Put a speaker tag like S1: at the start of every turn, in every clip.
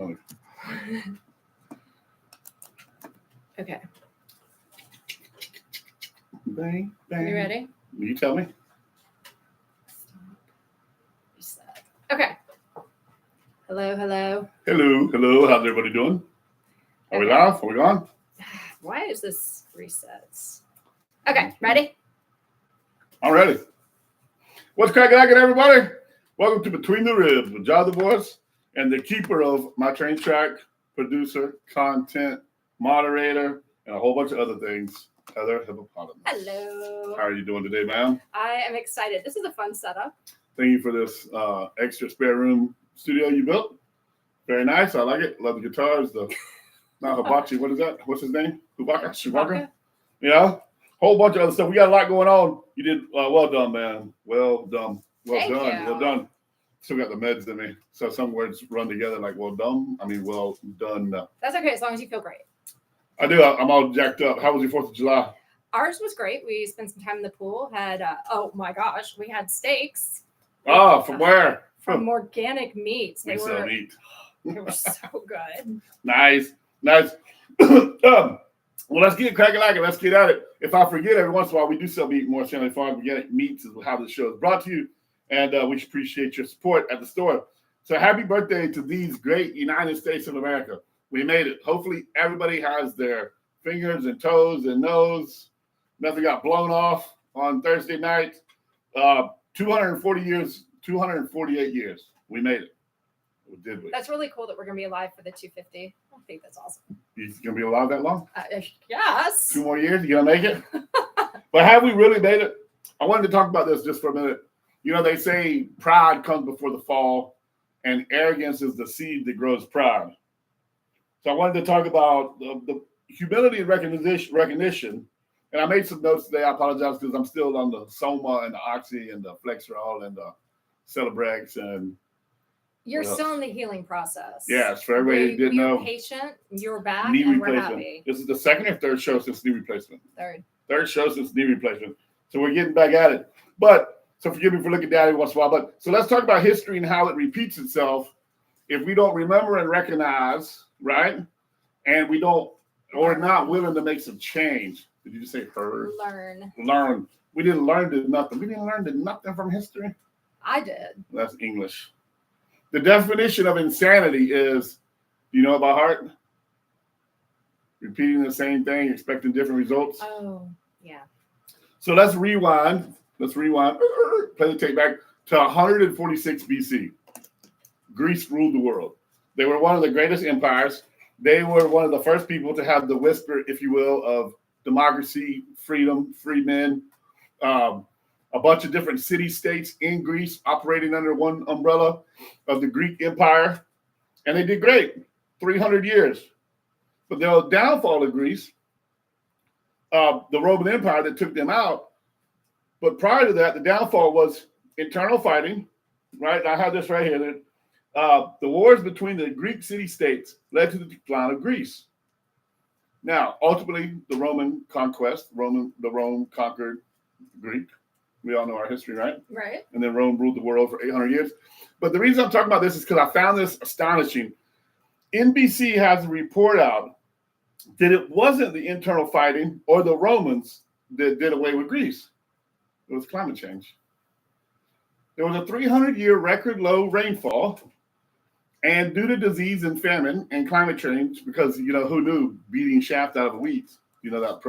S1: No.
S2: Okay.
S1: Bang, bang.
S2: You ready?
S1: You tell me.
S2: Reset. Okay. Hello.
S1: Hello. How's everybody doing? Are we
S2: Okay.
S1: live? Are we on?
S2: Why is this resets? Okay, ready?
S1: I'm ready. What's cracking, everybody? Welcome to Between the Ribs with John the Voice and the keeper of my train track, producer, content, moderator, and a whole bunch of other things, Heather Hippopotamus.
S2: Hello.
S1: How are you doing today, ma'am?
S2: I am excited. This is a fun setup.
S1: Thank you for this extra spare room studio you built. Very nice. I like it. Love the guitars. Not hibachi. What is that? What's his name? Chewbacca? Yeah. Whole bunch of other stuff. We got a lot going on. You did well done, man. Well done.
S2: Thank you.
S1: Well done. Still got the meds in me. So some words run together like well done. Well done.
S2: That's okay as long as you feel great.
S1: I do. I'm all jacked up. How was your 4th of July?
S2: Ours was great. We spent some time in the pool. Had oh my gosh, we had steaks.
S1: From where?
S2: From Organic Meats.
S1: We sell meat.
S2: They were so good.
S1: Nice. Well, let's get cracking like it. Let's get at it. If I forget every once in a while, we do sell meat. Morris County Farm Organic Meats is how this show is brought to you. And we appreciate your support at the store. So happy birthday to these great United States of America. We made it. Hopefully everybody has their fingers and toes and nose. Nothing got blown off on Thursday night. 248 years. We made it. Did we?
S2: That's really cool that we're going to be alive for the 250. I think that's awesome.
S1: You going to be alive that long?
S2: Yes.
S1: 2 more years? You going to make it? But have we really made it? I wanted to talk about this just for a minute. You know, they say pride comes before the fall, and arrogance is the seed that grows pride. So I wanted to talk about the humility and recognition. And I made some notes today. I apologize because I'm still on the Soma and the Oxy and the Flexerol and the Celebrex and
S2: you're still in the healing process.
S1: Yes, for everybody who didn't know.
S2: You're patient, you're back,
S1: knee
S2: and
S1: replacement.
S2: we're happy.
S1: This is the second or third show since knee replacement?
S2: Third
S1: show since knee replacement. So we're getting back at it. But, so forgive me for looking down every once in a while. But, so let's talk about history and how it repeats itself if we don't remember and recognize, right? And we don't, or not willing to make some change. Did you just say heard? Learn. We didn't learn nothing. We didn't learn nothing from history.
S2: I did.
S1: That's English. The definition of insanity is, you know by heart? Repeating the same thing, expecting different results.
S2: Oh, yeah.
S1: So let's rewind. Play the tape back to 146 BC. Greece ruled the world. They were one of the greatest empires. They were one of the first people to have the whisper, if you will, of democracy, freedom, free men. A bunch of different city-states in Greece operating under one umbrella of the Greek Empire. And they did great, 300 years. But the downfall of Greece, the Roman Empire that took them out. But prior to that, the downfall was internal fighting, right? I have this right here. The wars between the Greek city-states led to the decline of Greece. Now, ultimately, the Roman conquest, Rome conquered Greek. We all know our history, right?
S2: Right.
S1: And then Rome ruled the world for 800 years. But the reason I'm talking about this is because I found this astonishing. NBC has a report out that it wasn't the internal fighting or the Romans that did away with Greece. It was climate change. There was a 300-year record low rainfall. And due to disease and famine and climate change, because, you know, who knew beating shaft out of a wheat? You know that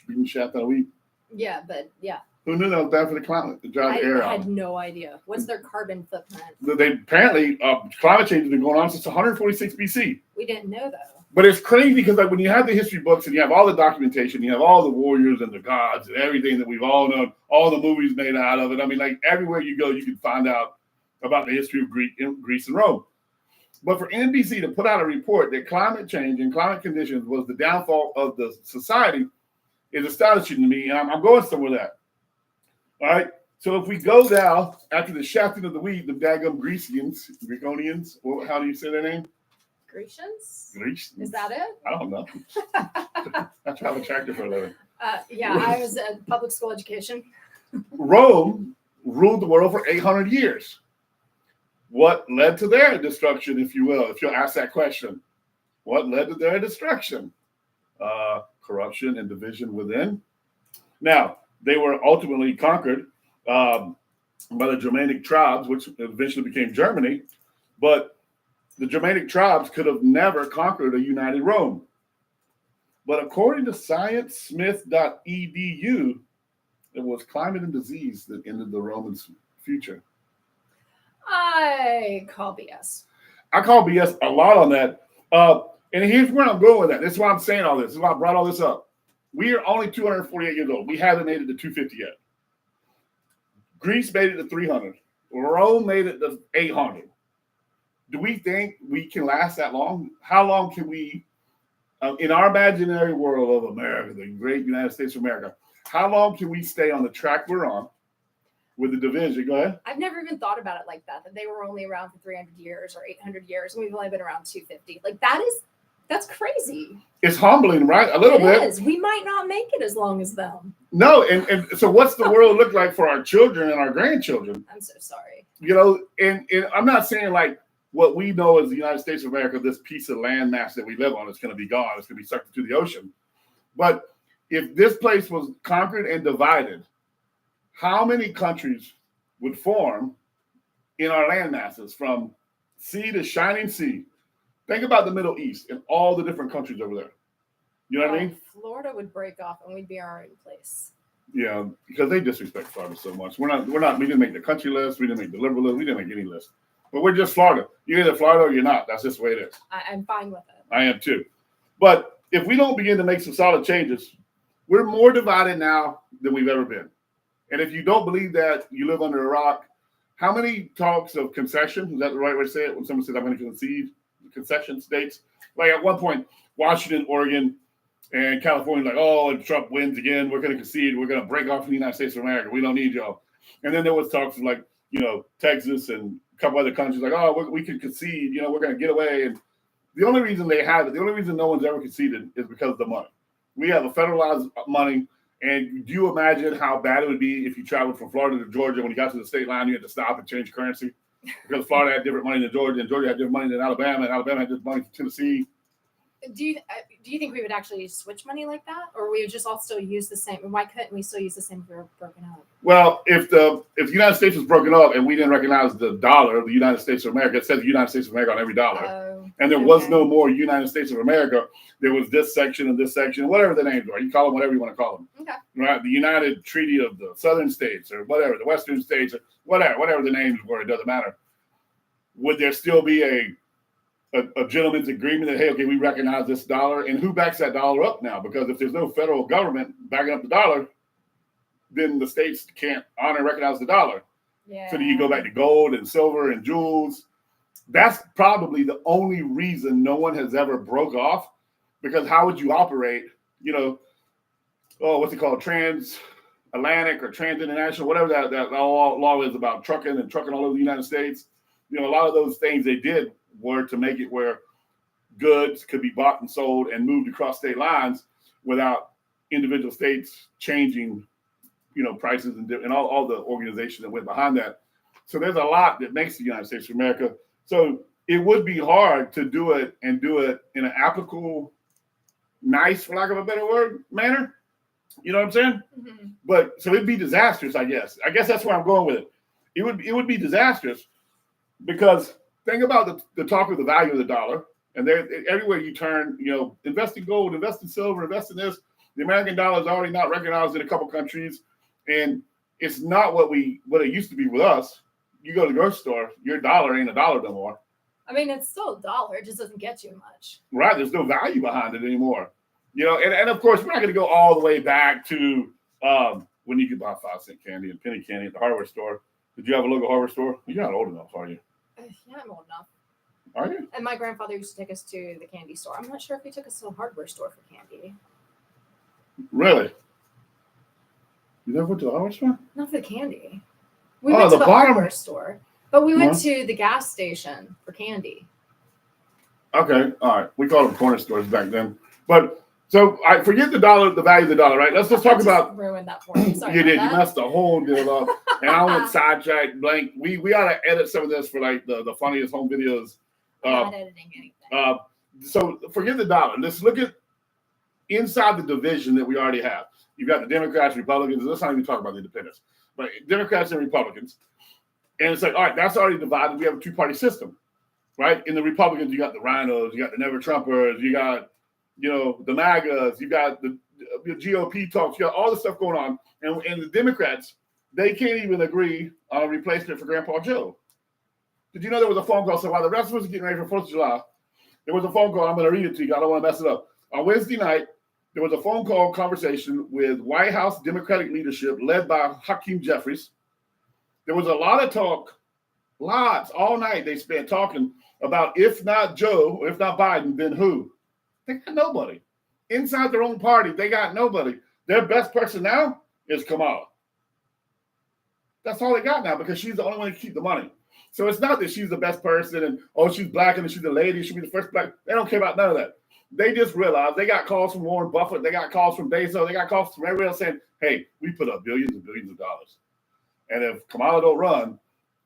S1: beating shaft out of wheat?
S2: Yeah, but yeah.
S1: Who knew that was bad for the climate to drive the air out?
S2: I had no idea. What's their carbon footprint?
S1: They apparently, climate change has been going on since 146 BC.
S2: We didn't know, though.
S1: But it's crazy because like when you have the history books and you have all the documentation, you have all the warriors and the gods and everything that we've all known, all the movies made out of it. I mean, like everywhere you go, you can find out about the history of Greece and Rome. But for NBC to put out a report that climate change and climate conditions was the downfall of the society is astonishing to me. And I'm going somewhere with that. All right. So if we go now after the shafting of the wheat, the daggum Greconians, well, how do you say their name?
S2: Grecians?
S1: Grecians?
S2: Is that it?
S1: I don't know. I travel tractor for a living.
S2: Yeah, I was at public school education.
S1: Rome ruled the world for 800 years. What led to their destruction, if you will, if you'll ask that question? What led to their destruction? Corruption and division within. Now, they were ultimately conquered by the Germanic tribes, which eventually became Germany. But the Germanic tribes could have never conquered a united Rome. But according to sciencesmith.edu, it was climate and disease that ended the Romans' future.
S2: I call BS.
S1: I call BS a lot on that. And here's where I'm going with that. This is why I'm saying all this. This is why I brought all this up. We are only 248 years old. We haven't made it to 250 yet. Greece made it to 300. Rome made it to 800. Do we think we can last that long? How long can we, in our imaginary world of America, the great United States of America, how long can we stay on the track we're on with the division? Go ahead.
S2: I've never even thought about it like that they were only around for 300 years or 800 years, and we've only been around 250. Like, that's crazy.
S1: It's humbling, right? A little bit.
S2: It is. We might not make it as long as them.
S1: No, and so what's the world look like for our children and our grandchildren?
S2: I'm so sorry.
S1: You know, and I'm not saying like what we know as the United States of America, this piece of land mass that we live on, is going to be gone. It's going to be sucked into the ocean. But if this place was conquered and divided, how many countries would form in our land masses from sea to shining sea? Think about the Middle East and all the different countries over there. You know what I mean?
S2: Florida would break off and we'd be our own place.
S1: Yeah, because they disrespect Florida so much. We didn't make the country list, we didn't make the liberal list, we didn't make any list. But we're just Florida. You're either Florida or you're not. That's just the way it is.
S2: I'm fine with it.
S1: I am too. But if we don't begin to make some solid changes, we're more divided now than we've ever been. And if you don't believe that, you live under a rock. How many talks of concession? Is that the right way to say it? When someone says, I'm going to concede concession states. Like at one point, Washington, Oregon, and California, like, oh, if Trump wins again, we're going to concede. We're going to break off from the United States of America. We don't need y'all. And then there was talks of like, you know, Texas and a couple other countries like, oh, we can concede. You know, we're going to get away. And the only reason they have it, the only reason no one's ever conceded is because of the money. We have a federalized money. And do you imagine how bad it would be if you traveled from Florida to Georgia? When you got to the state line, you had to stop and change currency because Florida had different money than Georgia, and Georgia had different money than Alabama, and Alabama had different money than Tennessee.
S2: Do you think we would actually switch money like that, or we would just all still use the same? Why couldn't we still use the same if we were broken up?
S1: Well, if the United States was broken up and we didn't recognize the dollar of the United States of America, it says the United States of America on every dollar, and there was no more United States of America. There was this section and this section, whatever the names are. You call them whatever you want to call them.
S2: Okay.
S1: Right? The United Treaty of the Southern States or whatever, the Western States, or whatever the names were, it doesn't matter. Would there still be a gentleman's agreement that, hey, okay, we recognize this dollar, and who backs that dollar up now? Because if there's no federal government backing up the dollar, then the states can't honor and recognize the dollar.
S2: Yeah.
S1: So then you go back to gold and silver and jewels. That's probably the only reason no one has ever broke off, because how would you operate, you know, what's it called, transatlantic or transinternational, whatever that law is about trucking all over the United States. You know, a lot of those things they did were to make it where goods could be bought and sold and moved across state lines without individual states changing, you know, prices and all the organizations that went behind that. So there's a lot that makes the United States of America. So it would be hard to do it and do it in an applicable, nice, for lack of a better word, manner. You know what I'm saying? Mm-hmm. But so it'd be disastrous, I guess. I guess that's where I'm going with it. It would be disastrous because think about the talk of the value of the dollar, and everywhere you turn, you know, invest in gold, invest in silver, invest in this. The American dollar is already not recognized in a couple countries, and it's not what it used to be with us. You go to the grocery store, your dollar ain't a dollar no more.
S2: I mean, it's still a dollar. It just doesn't get you much.
S1: Right. There's no value behind it anymore. You know, and of course, we're not going to go all the way back to when you could buy 5-cent candy and penny candy at the hardware store. Did you have a local hardware store? You're not old enough, are you?
S2: Yeah, I'm old enough.
S1: Are you?
S2: And my grandfather used to take us to the candy store. I'm not sure if he took us to a hardware store for candy.
S1: Really? You never went to the hardware store?
S2: Not for the candy. We went to the hardware store, but we went to the gas station for candy.
S1: Okay, all right. We called them corner stores back then. But So I forget the dollar, the value of the dollar, right? Let's just talk
S2: I just
S1: about.
S2: ruined that for you. Sorry
S1: You did.
S2: about
S1: You
S2: that.
S1: messed the whole deal up. And I went sidetracked blank. We ought to edit some of this for like the funniest home videos.
S2: I'm not editing anything.
S1: So forget the dollar. Let's look at inside the division that we already have. You've got the Democrats, Republicans. Let's not even talk about the independents, but Democrats and Republicans. And it's like, all right, that's already divided. We have a two-party system, right? In the Republicans, you got the rhinos, you got the never Trumpers, you got, the MAGAs, you got the GOP talks, you got all this stuff going on. And the Democrats, they can't even agree on a replacement for Grandpa Joe. Did you know there was a phone call? So while the rest of us are getting ready for 4th of July, there was a phone call. I'm going to read it to you. I don't want to mess it up. On Wednesday night, there was a phone call conversation with White House Democratic leadership led by Hakeem Jeffries. There was a lot of talk, lots, all night they spent talking about if not Joe, or if not Biden, then who? They got nobody. Inside their own party, they got nobody. Their best person now is Kamala. That's all they got now because she's the only one to keep the money. So it's not that she's the best person and, she's black and she's a lady, she'll be the first black. They don't care about none of that. They just realized they got calls from Warren Buffett, they got calls from Bezos, they got calls from everybody else saying, hey, we put up billions and billions of dollars. And if Kamala don't run,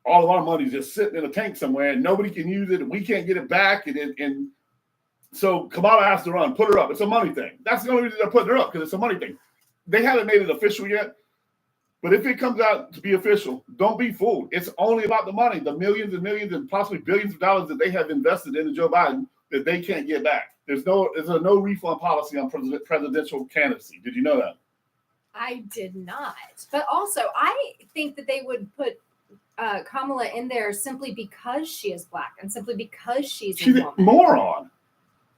S1: all of our money's just sitting in a tank somewhere and nobody can use it and we can't get it back. And so Kamala has to run, put her up. It's a money thing. That's the only reason they're putting her up, because it's a money thing. They haven't made it official yet. But if it comes out to be official, don't be fooled. It's only about the money, the millions and millions and possibly billions of dollars that they have invested into Joe Biden that they can't get back. There's no refund policy on presidential candidacy. Did you know that?
S2: I did not. But also, I think that they would put Kamala in there simply because she is black and simply because she's a woman.
S1: A moron.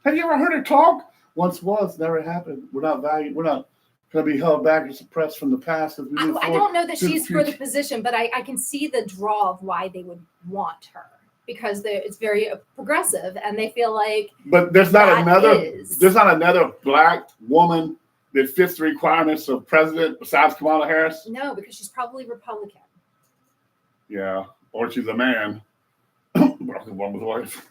S1: Have you ever heard her talk? Once was, never happened. We're not valued. We're not going to be held back or suppressed from the past. As we move
S2: I don't know that she's for the position, but I can see the draw of why they would want her, because it's very progressive and they feel like.
S1: But there's not another black woman that fits the requirements of president besides Kamala Harris.
S2: No, because she's probably Republican.
S1: Yeah, or she's a man. One with wife.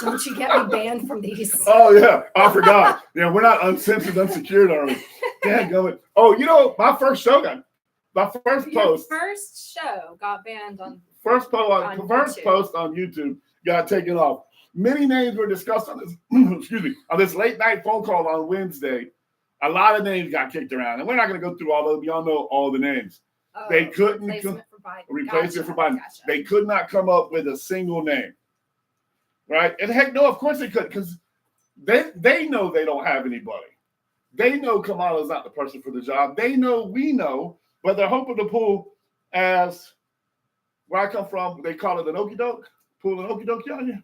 S2: Don't you get me banned from these?
S1: Oh yeah, I forgot. Yeah, we're not uncensored, unsecured, are we? Dadgummit. Oh, my first show got
S2: Your first show got banned on.
S1: First post on YouTube got taken off. Many names were discussed on this. Excuse me, on this late night phone call on Wednesday. A lot of names got kicked around, and we're not going to go through all of them. Y'all know all the names. They couldn't replacement for Biden.
S2: Gotcha.
S1: They could not come up with a single name. Right? And heck no, of course they could, because they know they don't have anybody. They know Kamala's not the person for the job. They know we know, but they're hoping to pull, as where I come from, they call it an okie doke. Pull an okie doke on you.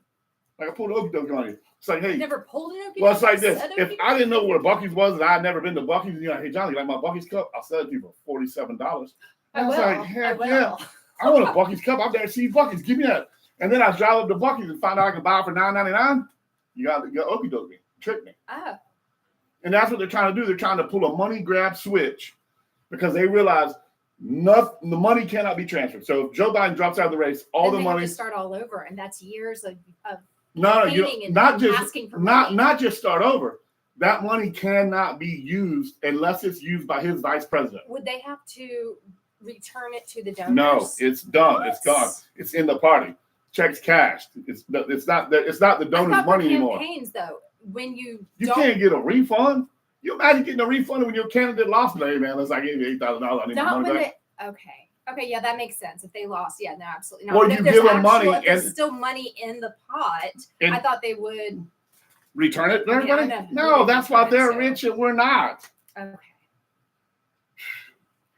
S1: Like I pulled an okie doke on you. It's like, hey.
S2: You never pulled an okie doke?
S1: Well, it's like this. If I didn't know where Buc-ee's was and I had never been to Buc-ee's, and you're like, hey, Johnny, you like my Buc-ee's cup? I'll sell it to you for $47. I was like, heck yeah. I want a Buc-ee's cup. I've never seen Buc-ee's. Give me that. And then I drive up to Buc-ee's and find out I can buy it for $9.99. You got to okie doke me. Trick me.
S2: Oh.
S1: And that's what they're trying to do. They're trying to pull a money grab switch because they realize the money cannot be transferred. So if Joe Biden drops out of the race, all the money.
S2: Have to start all over, and that's years of
S1: not just start over. That money cannot be used unless it's used by his vice president.
S2: Would they have to return it to the donors?
S1: No, it's done. What? It's gone. It's in the party. Checks cashed. It's not the donors' money anymore.
S2: Campaigns though, when you
S1: can't get a refund. You imagine getting a refund when your candidate lost? Hey man, unless I gave you $8,000, I need my money back.
S2: Okay, yeah, that makes sense. If they lost, yeah, no, absolutely not.
S1: Well, you give them money,
S2: and there's still money in the pot. I thought they would
S1: return it to everybody. No, that's why they're rich and we're not.
S2: Okay.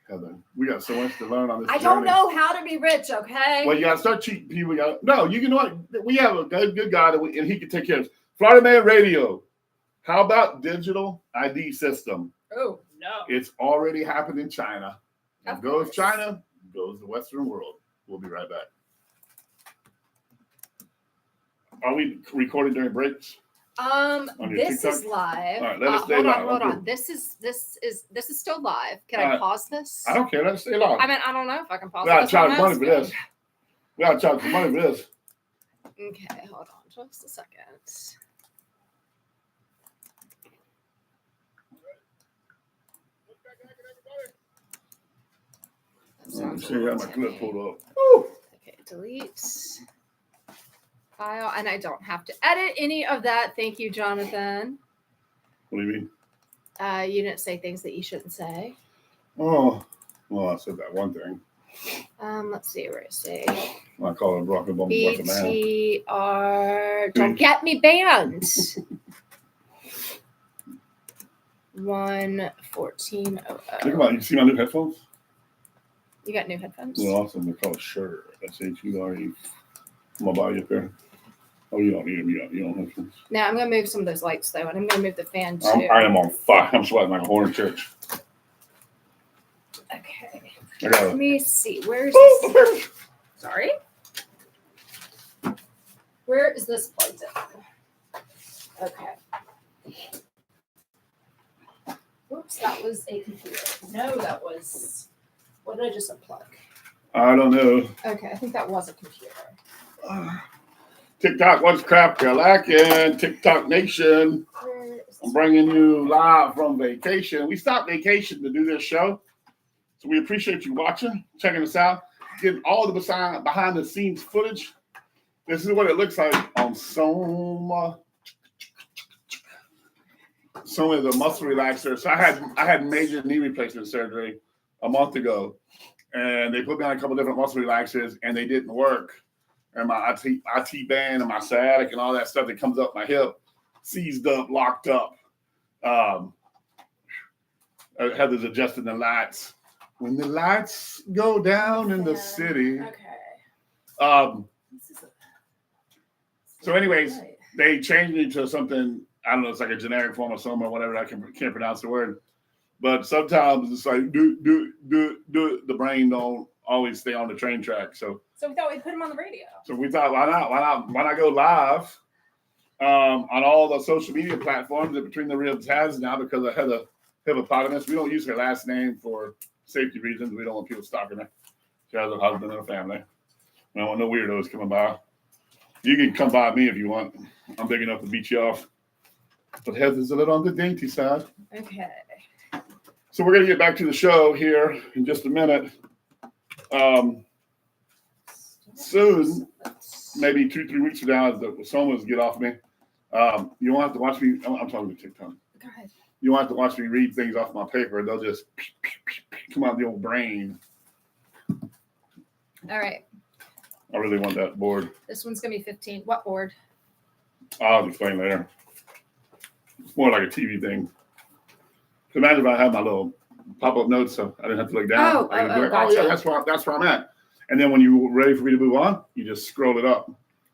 S1: Heather, we got so much to learn on this.
S2: I don't know how to be rich. Okay.
S1: Well, you got to start cheating people. You know what? We have a good guy and he can take care of us. Florida Man Radio. How about digital ID system?
S2: Oh no!
S1: It's already happened in China.
S2: Of
S1: goes
S2: course.
S1: China, goes the Western world. We'll be right back. Are we recording during breaks?
S2: This is live.
S1: All right, let us stay live.
S2: Hold on. This is still live. Can I pause this?
S1: I don't care. Let us stay live.
S2: I mean, I don't know if I can pause.
S1: We gotta charge money for this. We gotta charge some money for this.
S2: Okay, hold on just a second. Sounds
S1: See, I got my
S2: good.
S1: clip pulled up. Woo!
S2: Okay, delete file, and I don't have to edit any of that. Thank you, Jonathan.
S1: What do you mean?
S2: You didn't say things that you shouldn't say.
S1: Oh, well, I said that one thing.
S2: Let's see where I say
S1: I call it Brock and Bumble Brock Man.
S2: BTR. Don't get me banned. 1:14:00.
S1: Think about it. You see my new headphones?
S2: You got new headphones?
S1: They're awesome. They're called Shure. SHURE. I'm gonna buy you a pair. Oh, you don't need them. You don't have headphones.
S2: Now I'm gonna move some of those lights though, and I'm gonna move the fan too.
S1: I am on fire. I'm sweating like a horn in church.
S2: Okay.
S1: I got
S2: Let
S1: it.
S2: me see. Where's
S1: Oh,
S2: this?
S1: the pair.
S2: Sorry. Where is this plugged in? Okay. Whoops, that was a computer. No, that was. What did I just unplug?
S1: I don't know.
S2: Okay, I think that was a computer.
S1: TikTok, what's crap you're lacking? TikTok Nation.
S2: Where is
S1: I'm
S2: this?
S1: bringing you live from vacation. We stopped vacation to do this show. So we appreciate you watching, checking us out, getting all the behind the scenes footage. This is what it looks like on Soma. Soma is a muscle relaxer. So I had major knee replacement surgery a month ago. And they put me on a couple different muscle relaxers and they didn't work. And my IT band and my sciatic and all that stuff that comes up my hip seized up, locked up. Heather's adjusting the lights. When the lights go down in the city.
S2: Okay.
S1: So anyways, they changed me to something, I don't know, it's like a generic form of Soma or whatever. I can't pronounce the word. But sometimes it's like, the brain don't always stay on the train track. So
S2: we thought we'd put him on the radio.
S1: So we thought, why not go live on all the social media platforms that Between the Ribs has now because of Heather Hippopotamus. We don't use her last name for safety reasons. We don't want people stalking her. She has a husband and a family. We don't want no weirdos coming by. You can come by me if you want. I'm big enough to beat you off. But Heather's a little on the dainty side.
S2: Okay.
S1: So we're going to get back to the show here in just a minute. Soon, maybe 2-3 weeks from now, as the Somas get off me, you won't have to watch me. I'm talking to TikTok.
S2: Go ahead.
S1: You won't have to watch me read things off my paper. They'll just come out of the old brain.
S2: All right.
S1: I really want that board.
S2: This one's going to be 15. What board?
S1: I'll explain later. It's more like a TV thing. Imagine if I had my little pop-up notes, so I didn't have to look down. I could be like,
S2: gotcha.
S1: yeah, that's where I'm at. And then when you're ready for me to move on, you just scroll it up.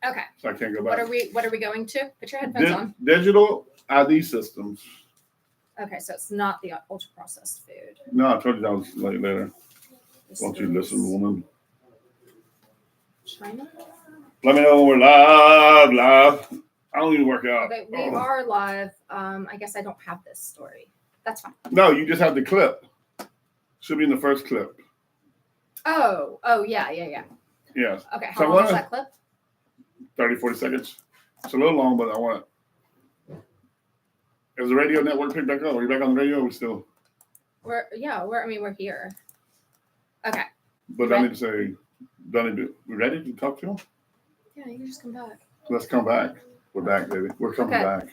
S2: Okay.
S1: So I can't go back.
S2: What are we going to? Put your headphones on.
S1: Digital ID systems.
S2: Okay, so it's not the ultra processed food.
S1: No, I told you that was later.
S2: This
S1: Don't you
S2: is
S1: listen, woman?
S2: China.
S1: Let me know when we're live. I don't even work out.
S2: Okay, we are live. I guess I don't have this story. That's fine.
S1: No, you just have the clip. Should be in the first clip.
S2: Oh, yeah.
S1: Yes.
S2: Okay,
S1: So
S2: how long is that clip?
S1: 30-40 seconds. It's a little long, but I want it. Is the radio network picked back up? Are you back on the radio? Or are we still?
S2: We're here. Okay.
S1: But I need to say, we ready to talk to him?
S2: Yeah, you can just come back.
S1: Let's come back. We're back, baby. We're coming back.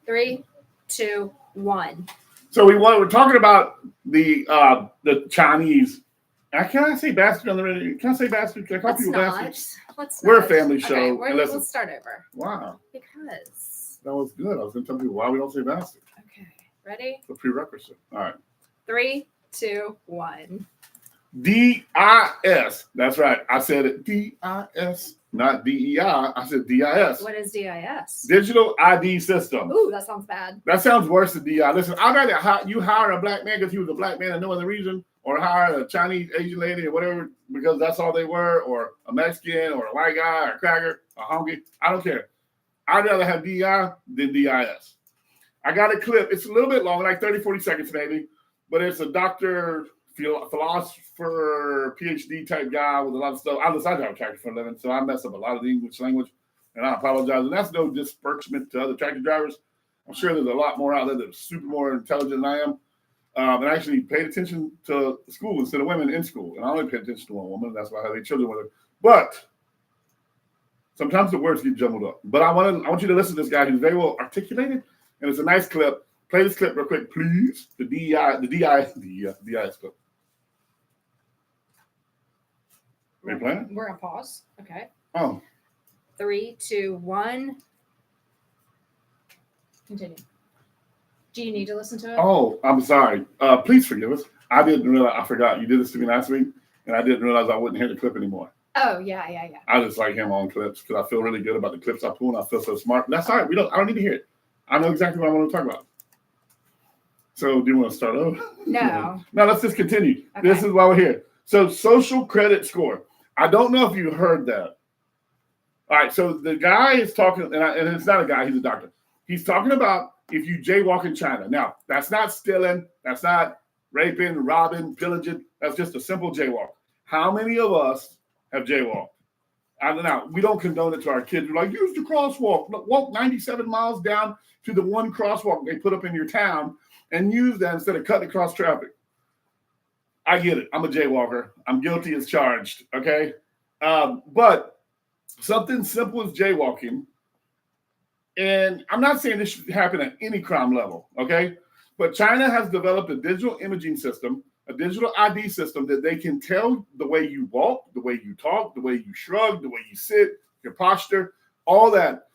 S2: 3, 2, 1.
S1: So we're talking about the Chinese. Can I say bastard on the radio? Can I say bastard? Can I call people bastards? We're a family show.
S2: Okay, let's start over.
S1: Wow.
S2: Because.
S1: That was good. I was going to tell people why we don't say bastard.
S2: Okay. Ready?
S1: The prerequisite. All right.
S2: 3, 2, 1.
S1: DIS. That's right. I said it. DIS, not DEI. I said DIS.
S2: What is DIS?
S1: Digital ID system.
S2: Ooh, that sounds bad.
S1: That sounds worse than DI. Listen, I'd rather you hire a black man because he was a black man and no other reason, or hire a Chinese Asian lady or whatever because that's all they were, or a Mexican or a white guy or a cracker, a honky. I don't care. I'd rather have DI than DIS. I got a clip. It's a little bit long, like 30-40 seconds maybe, but it's a doctor, philosopher, PhD type guy with a lot of stuff. I drive a tractor for a living, so I mess up a lot of the English language, and I apologize. And that's no disparagement to other tractor drivers. I'm sure there's a lot more out there that's super more intelligent than I am. and actually paid attention to school instead of women in school. And I only paid attention to one woman. That's why I had 8 children with her. But sometimes the words get jumbled up. But I want you to listen to this guy who's very well articulated, and it's a nice clip. Play this clip real quick, please. The DIS clip. Are you playing it?
S2: We're gonna pause. Okay.
S1: Oh,
S2: 3, 2, 1. Continue. Do you need to listen to it?
S1: oh, I'm sorry. Please forgive us. I didn't realize. I forgot you did this to me last week, and I didn't realize I wouldn't hear the clip anymore.
S2: Oh, yeah.
S1: I just like him on clips because I feel really good about the clips I pull, and I feel so smart. That's all right. I don't need to hear it. I know exactly what I want to talk about. So, do you want to start over?
S2: No.
S1: No, let's just continue.
S2: Okay.
S1: This is why we're here. So, social credit score. I don't know if you heard that. All right. So, the guy is talking, and it's not a guy, he's a doctor. He's talking about if you jaywalk in China. Now, that's not stealing. That's not raping, robbing, pillaging. That's just a simple jaywalk. How many of us have jaywalked? I don't know. We don't condone it to our kids. We're like, use the crosswalk. Walk 97 miles down to the one crosswalk they put up in your town and use that instead of cutting across traffic. I get it. I'm a jaywalker. I'm guilty as charged. Okay. But something simple as jaywalking. And I'm not saying this should happen at any crime level. Okay. But China has developed a digital imaging system, a digital ID system that they can tell the way you walk, the way you talk, the way you shrug, the way you sit, your posture, all that.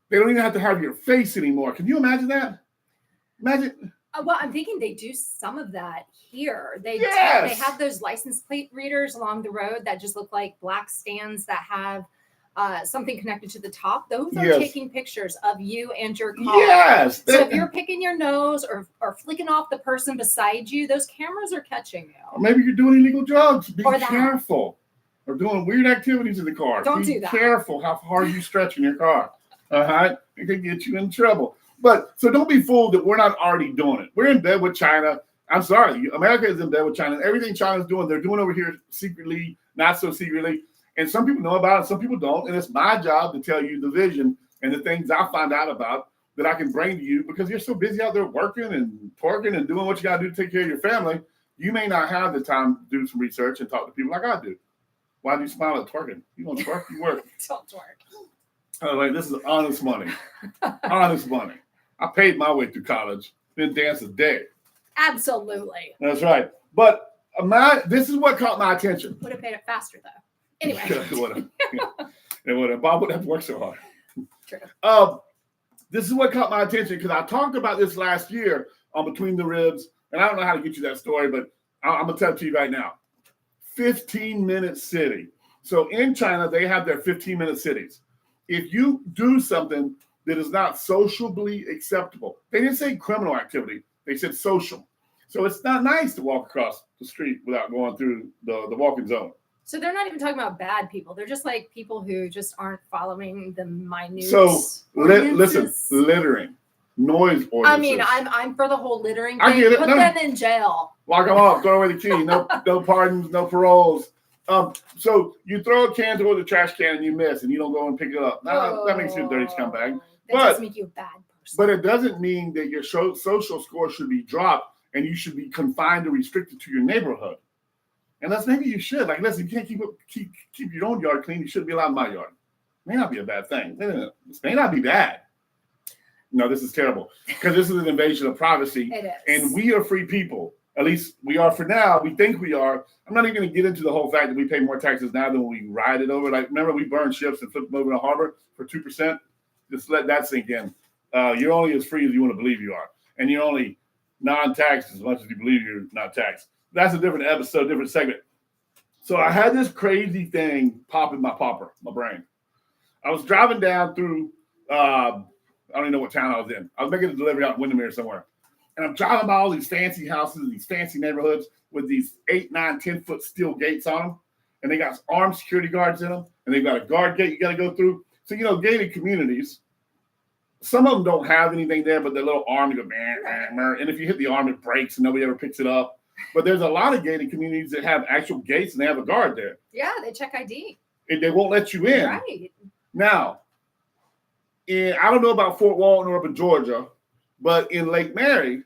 S1: They don't even have to have your face anymore. Can you imagine that? Imagine.
S2: Well, I'm thinking they do some of that here. They have those license plate readers along the road that just look like black stands that have something connected to the top. Those are taking pictures of you and your car.
S1: Yes.
S2: So if you're picking your nose or flicking off the person beside you, those cameras are catching you.
S1: Or maybe you're doing illegal drugs. Be careful. Or doing weird activities in the car.
S2: Don't do that.
S1: Be careful how hard you stretch in your car. It can get you in trouble. But so don't be fooled that we're not already doing it. We're in bed with China. I'm sorry. America is in bed with China. Everything China's doing, they're doing over here secretly, not so secretly. And some people know about it, some people don't. And it's my job to tell you the vision and the things I find out about that I can bring to you because you're so busy out there working and twerking and doing what you got to do to take care of your family. You may not have the time to do some research and talk to people like I do. Why do you smile at twerking? You don't twerk, you work.
S2: Don't twerk.
S1: Like, this is honest money. Honest money. I paid my way through college. Didn't dance a day.
S2: Absolutely.
S1: That's right. But this is what caught my attention.
S2: Would have paid it faster, though. Anyway.
S1: It would have. Bob wouldn't have to work so hard.
S2: True.
S1: This is what caught my attention because I talked about this last year on Between the Ribs, and I don't know how to get you that story, but I'm going to tell it to you right now. 15-minute city. So in China, they have their 15-minute cities. If you do something that is not sociably acceptable, they didn't say criminal activity, they said social. So it's not nice to walk across the street without going through the walking zone.
S2: So they're not even talking about bad people. They're just like people who just aren't following the minute.
S1: So listen, littering, noise ordinances.
S2: I mean, I'm for the whole littering thing.
S1: I get it.
S2: Put them in jail.
S1: Lock them up. Throw away the key. No pardons. No paroles. So you throw a can toward the trash can and you miss, and you don't go and pick it up. Now that makes you a dirty scumbag.
S2: That doesn't make you a bad person.
S1: But it doesn't mean that your social score should be dropped and you should be confined or restricted to your neighborhood. Unless maybe you should. Like, listen, you can't keep your own yard clean. You shouldn't be allowed in my yard. May not be a bad thing. This may not be bad. No, this is terrible because this is an invasion of privacy.
S2: It is.
S1: And we are free people. At least we are for now. We think we are. I'm not even going to get into the whole fact that we pay more taxes now than we ride it over. Like, remember we burned ships and flipped them over in the harbor for 2%? Just let that sink in. You're only as free as you want to believe you are. And you're only non-taxed as much as you believe you're not taxed. That's a different episode, different segment. So I had this crazy thing pop in my brain. I was driving down through, I don't even know what town I was in. I was making a delivery out in Windermere somewhere. And I'm driving by all these fancy houses and these fancy neighborhoods with these 8, 9, 10-foot steel gates on them. And they got armed security guards in them. And they've got a guard gate you got to go through. So, gated communities, some of them don't have anything there, but they're little armed. Go, and if you hit the arm, it breaks and nobody ever picks it up. But there's a lot of gated communities that have actual gates and they have a guard there.
S2: Yeah, they check ID.
S1: And they won't let you in.
S2: Right.
S1: Now, I don't know about Fort Walton or up in Georgia, but in Lake Mary,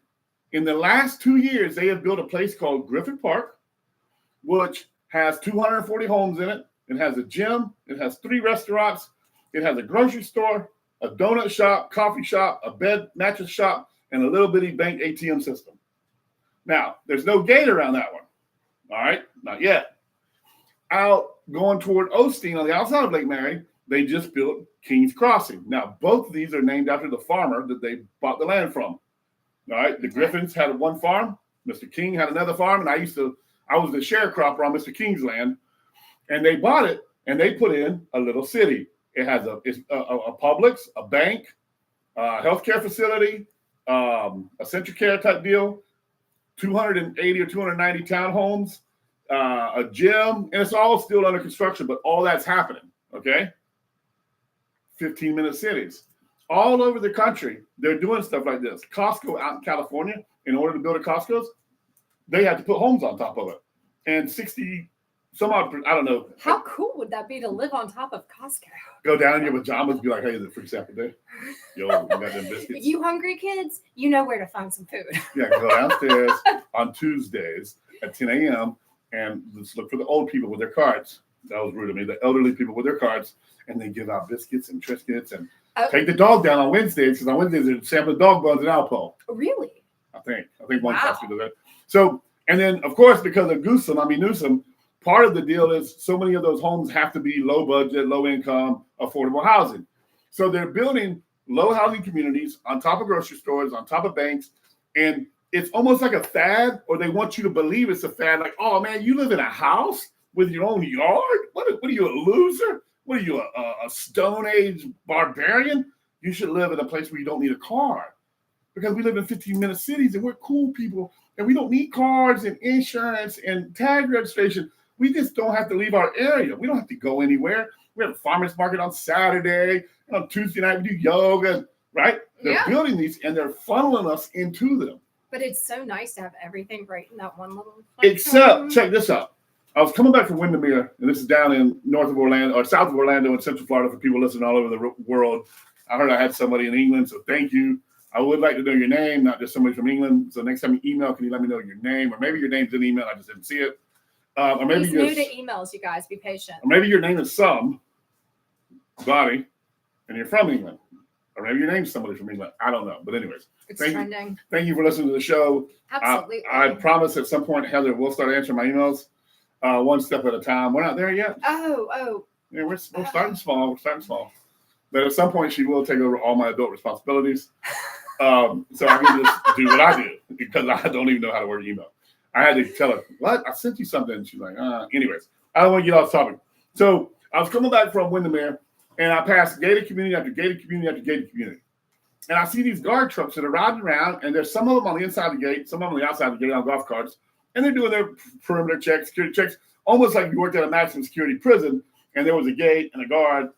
S1: In the last 2 years, they have built a place called Griffin Park, which has 240 homes in it. It has a gym. It has 3 restaurants. It has a grocery store, a donut shop, coffee shop, a bed mattress shop, and a little bitty bank ATM system. Now, there's no gate around that one. All right, not yet. Out going toward Osteen on the outside of Lake Mary, they just built King's Crossing. Now, both of these are named after the farmer that they bought the land from. All right, the Griffins had one farm, Mr. King had another farm, and I was the sharecropper on Mr. King's land, and they bought it and they put in a little city. It has a Publix, a bank, a healthcare facility, a Central Care type deal, 280 or 290 townhomes, a gym, and it's all still under construction, but all that's happening, okay? 15-minute cities. All over the country, they're doing stuff like this. Costco out in California, in order to build a Costco's, they had to put homes on top of it. And 60, some odd, I don't know.
S2: How cool would that be to live on top of Costco?
S1: Go down in your pajamas, be like, hey, is it free sample day? Yo, you got them biscuits.
S2: You hungry kids? You know where to find some food.
S1: Yeah, go downstairs on Tuesdays at 10 a.m. and let's look for the old people with their cards. That was rude of me. The elderly people with their cards, and they give out biscuits and Triscuits and take the dog down on Wednesdays, because on Wednesdays they're sampling dog bones and Alpo.
S2: Really?
S1: I think one Costco does that. So, and then of course, because of Newsom, part of the deal is so many of those homes have to be low budget, low income, affordable housing. So they're building low housing communities on top of grocery stores, on top of banks, and it's almost like a fad, or they want you to believe it's a fad. Like, oh man, you live in a house with your own yard? What are you, a loser? What are you, a Stone Age barbarian? You should live in a place where you don't need a car, because we live in 15-minute cities and we're cool people and we don't need cars and insurance and tag registration. We just don't have to leave our area. We don't have to go anywhere. We have a farmer's market on Saturday, and on Tuesday night we do yoga, right? They're building these and they're funneling us into them.
S2: But it's so nice to have everything right in that one little
S1: Except, check this out. I was coming back from Windermere, and this is down in north of Orlando, or south of Orlando in Central Florida for people listening all over the world. I heard I had somebody in England, so thank you. I would like to know your name, not just somebody from England. So next time you email, can you let me know your name? Or maybe your name's in email, I just didn't see it. Or maybe
S2: He's new to emails, you guys. Be patient.
S1: Or maybe your name is somebody, and you're from England. Or maybe your name's somebody from England. I don't know. But anyways,
S2: trending.
S1: Thank you for listening to the show.
S2: Absolutely.
S1: I promise at some point, Heather, we'll start answering my emails one step at a time. We're not there yet.
S2: Oh.
S1: Yeah, we're starting small. But at some point, she will take over all my adult responsibilities. So I can just do what I do, because I don't even know how to word email. I had to tell her, what? I sent you something. And she's like, anyways, I don't want to get off topic. So I was coming back from Windermere, and I passed gated community after gated community after gated community. And I see these guard trucks that are riding around, and there's some of them on the inside of the gate, some of them on the outside of the gate on golf carts, and they're doing their perimeter checks, security checks, almost like you worked at a maximum security prison, and there was a gate and a guard.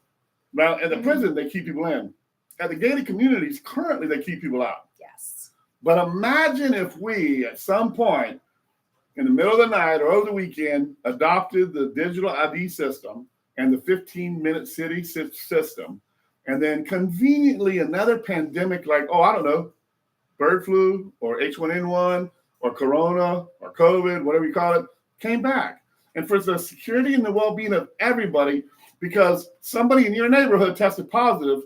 S1: Well, at the prison, they keep people in. At the gated communities, currently, they keep people out.
S2: Yes.
S1: But imagine if we, at some point, in the middle of the night or over the weekend, adopted the digital ID system and the 15-minute city system, and then conveniently another pandemic like, I don't know, bird flu or H1N1 or Corona or COVID, whatever you call it, came back. And for the security and the well-being of everybody, because somebody in your neighborhood tested positive,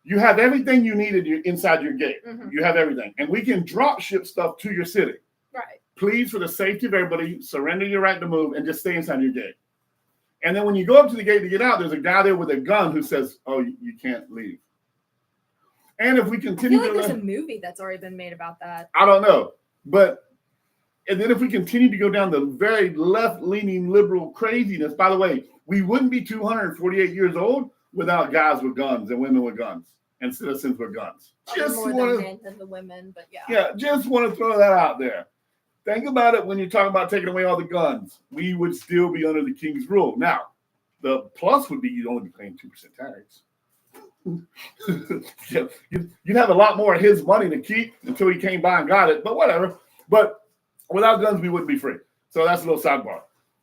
S1: you have everything you needed inside your gate. Mm-hmm. You have everything. And we can drop ship stuff to your city.
S2: Right.
S1: Please, for the safety of everybody, surrender your right to move and just stay inside your gate. And then when you go up to the gate to get out, there's a guy there with a gun who says, you can't leave. And if we continue
S2: I feel like there's a movie that's already been made about that.
S1: I don't know. And then if we continue to go down the very left-leaning liberal craziness, by the way, we wouldn't be 248 years old without guys with guns and women with guns and citizens with guns.
S2: Just more the men than the women, but yeah.
S1: Yeah, just want to throw that out there. Think about it when you're talking about taking away all the guns. We would still be under the king's rule. Now, the plus would be you'd only be paying 2% tax. You'd have a lot more of his money to keep until he came by and got it, but whatever. But without guns, we wouldn't be free. So that's a little sidebar.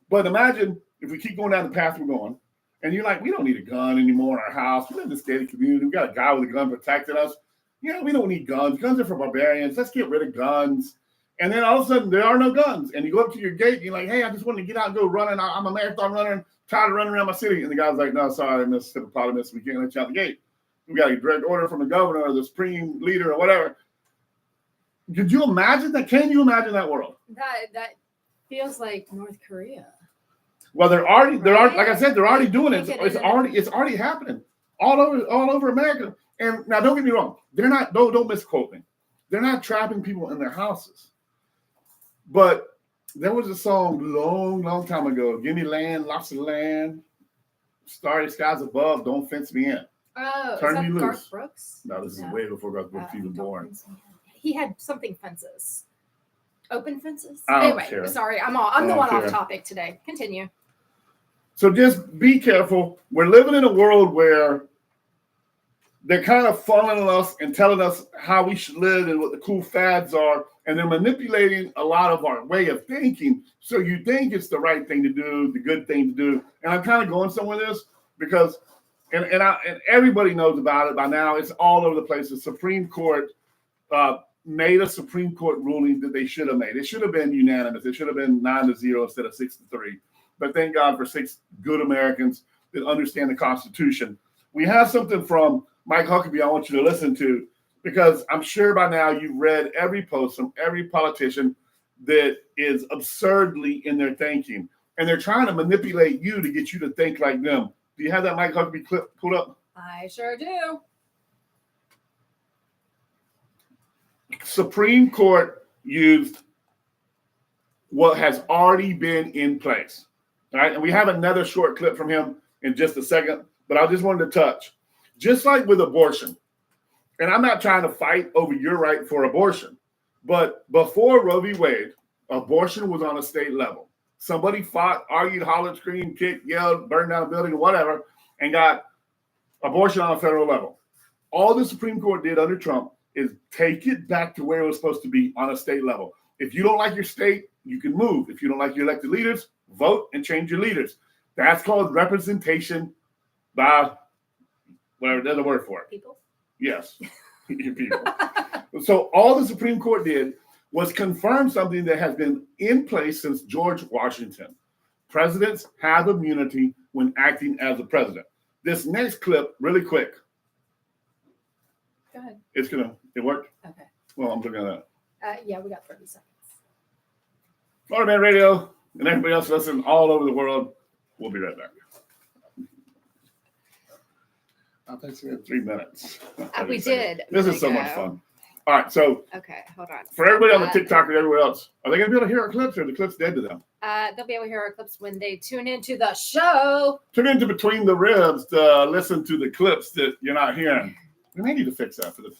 S1: But imagine if we keep going down the path we're going, and you're like, we don't need a gun anymore in our house. We live in this gated community. We got a guy with a gun protecting us. yeah, we don't need guns. Guns are for barbarians. Let's get rid of guns. And then all of a sudden, there are no guns. And you go up to your gate, and you're like, hey, I just want to get out and go running. I'm a marathon runner and tired of running around my city. And the guy's like, no, sorry, Miss Hippopotamus, we can't let you out the gate. We got a direct order from the governor or the supreme leader or whatever. Could you imagine that? Can you imagine that world?
S2: That feels like North Korea.
S1: Well, they're like I said, they're already doing it. It's already happening all over America. And now, don't get me wrong, they're not. Don't misquote me. They're not trapping people in their houses. But there was a song long time ago. Give me land, lots of land. Starry skies above. Don't fence me in.
S2: Oh,
S1: Turn
S2: is that
S1: me loose.
S2: Garth Brooks?
S1: No, this is way before Garth Brooks even born.
S2: He had something fences. Open fences?
S1: I don't
S2: Anyway,
S1: care.
S2: sorry. I'm the one off topic today. Continue.
S1: So just be careful. We're living in a world where they're kind of funneling us and telling us how we should live and what the cool fads are. And they're manipulating a lot of our way of thinking. So you think it's the right thing to do, the good thing to do. And I'm kind of going somewhere with this because, and everybody knows about it by now. It's all over the place. The Supreme Court made a Supreme Court ruling that they should have made. It should have been unanimous. It should have been 9-0 instead of 6-3. But thank God for 6 good Americans that understand the Constitution. We have something from Mike Huckabee I want you to listen to, because I'm sure by now you've read every post from every politician that is absurdly in their thinking. And they're trying to manipulate you to get you to think like them. Do you have that Mike Huckabee clip pulled up?
S2: I sure do.
S1: Supreme Court used what has already been in place. All right. And we have another short clip from him in just a second, but I just wanted to touch. Just like with abortion, and I'm not trying to fight over your right for abortion, but before Roe v. Wade, abortion was on a state level. Somebody fought, argued, hollered, screamed, kicked, yelled, burned down a building, or whatever, and got abortion on a federal level. All the Supreme Court did under Trump is take it back to where it was supposed to be on a state level. If you don't like your state, you can move. If you don't like your elected leaders, vote and change your leaders. That's called representation by whatever, there's a word for it.
S2: People?
S1: Yes, people. So all the Supreme Court did was confirm something that has been in place since George Washington. Presidents have immunity when acting as a president. This next clip, really quick.
S2: Go ahead.
S1: It worked?
S2: Okay.
S1: Well, I'm looking at that.
S2: Yeah, we got 30 seconds.
S1: Florida Man Radio and everybody else listening all over the world. We'll be right back. I think we had 3 minutes.
S2: We did.
S1: This is so much fun. All right, so
S2: okay, hold on.
S1: For everybody on the TikTok and everywhere else, are they going to be able to hear our clips, or are the clips dead to them?
S2: They'll be able to hear our clips when they tune into the show.
S1: Tune into Between the Ribs to listen to the clips that you're not hearing. We may need to fix that for this.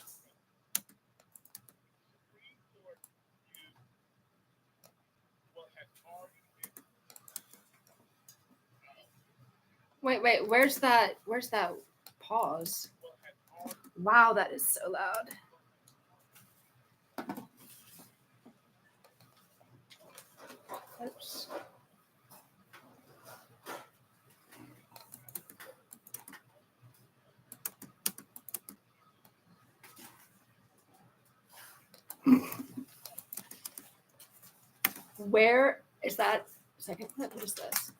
S2: Wait, where's that pause? Wow, that is so loud. Oops. Where is that second clip? What is this?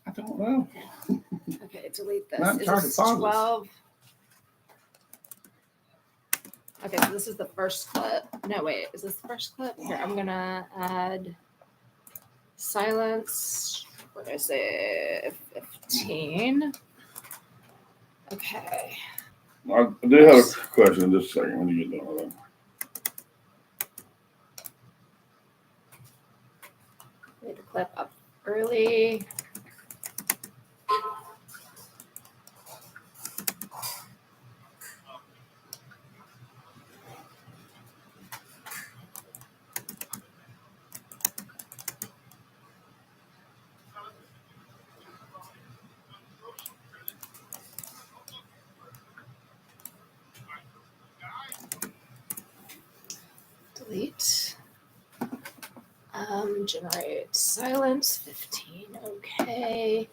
S1: I don't know.
S2: Okay, delete this.
S1: Not
S2: Is
S1: trying to
S2: this
S1: pause
S2: 12? Okay, so this is the first clip. No, wait, is this the first clip? Here, I'm gonna add silence. What did I say? 15. Okay.
S1: I do have a question in just a second when you get done with that.
S2: Need the clip up early. Delete. Generate silence 15. Okay.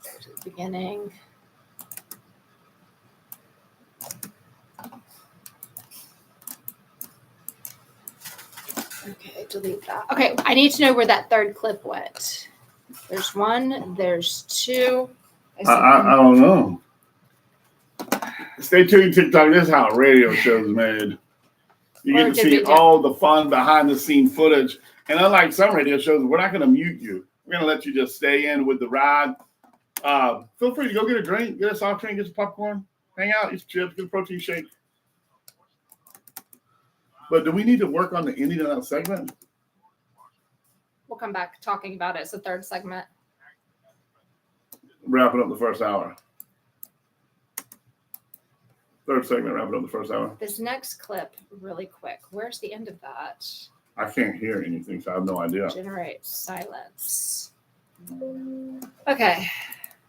S2: Go to the beginning. Okay, delete that. Okay, I need to know where that third clip went. There's one, there's two.
S1: I don't know. Stay tuned, TikTok. This is how a radio show is made. You get to see all the fun behind the scene footage. And unlike some radio shows, we're not going to mute you. We're going to let you just stay in with the ride. Feel free to go get a drink, get a soft drink, get some popcorn, hang out, eat some chips, get a protein shake. But do we need to work on the ending of that segment?
S2: We'll come back talking about it. It's the third segment.
S1: Wrapping up the first hour. Third segment, wrapping up the first hour.
S2: This next clip, really quick. Where's the end of that?
S1: I can't hear anything, so I have no idea.
S2: Generate silence. Okay.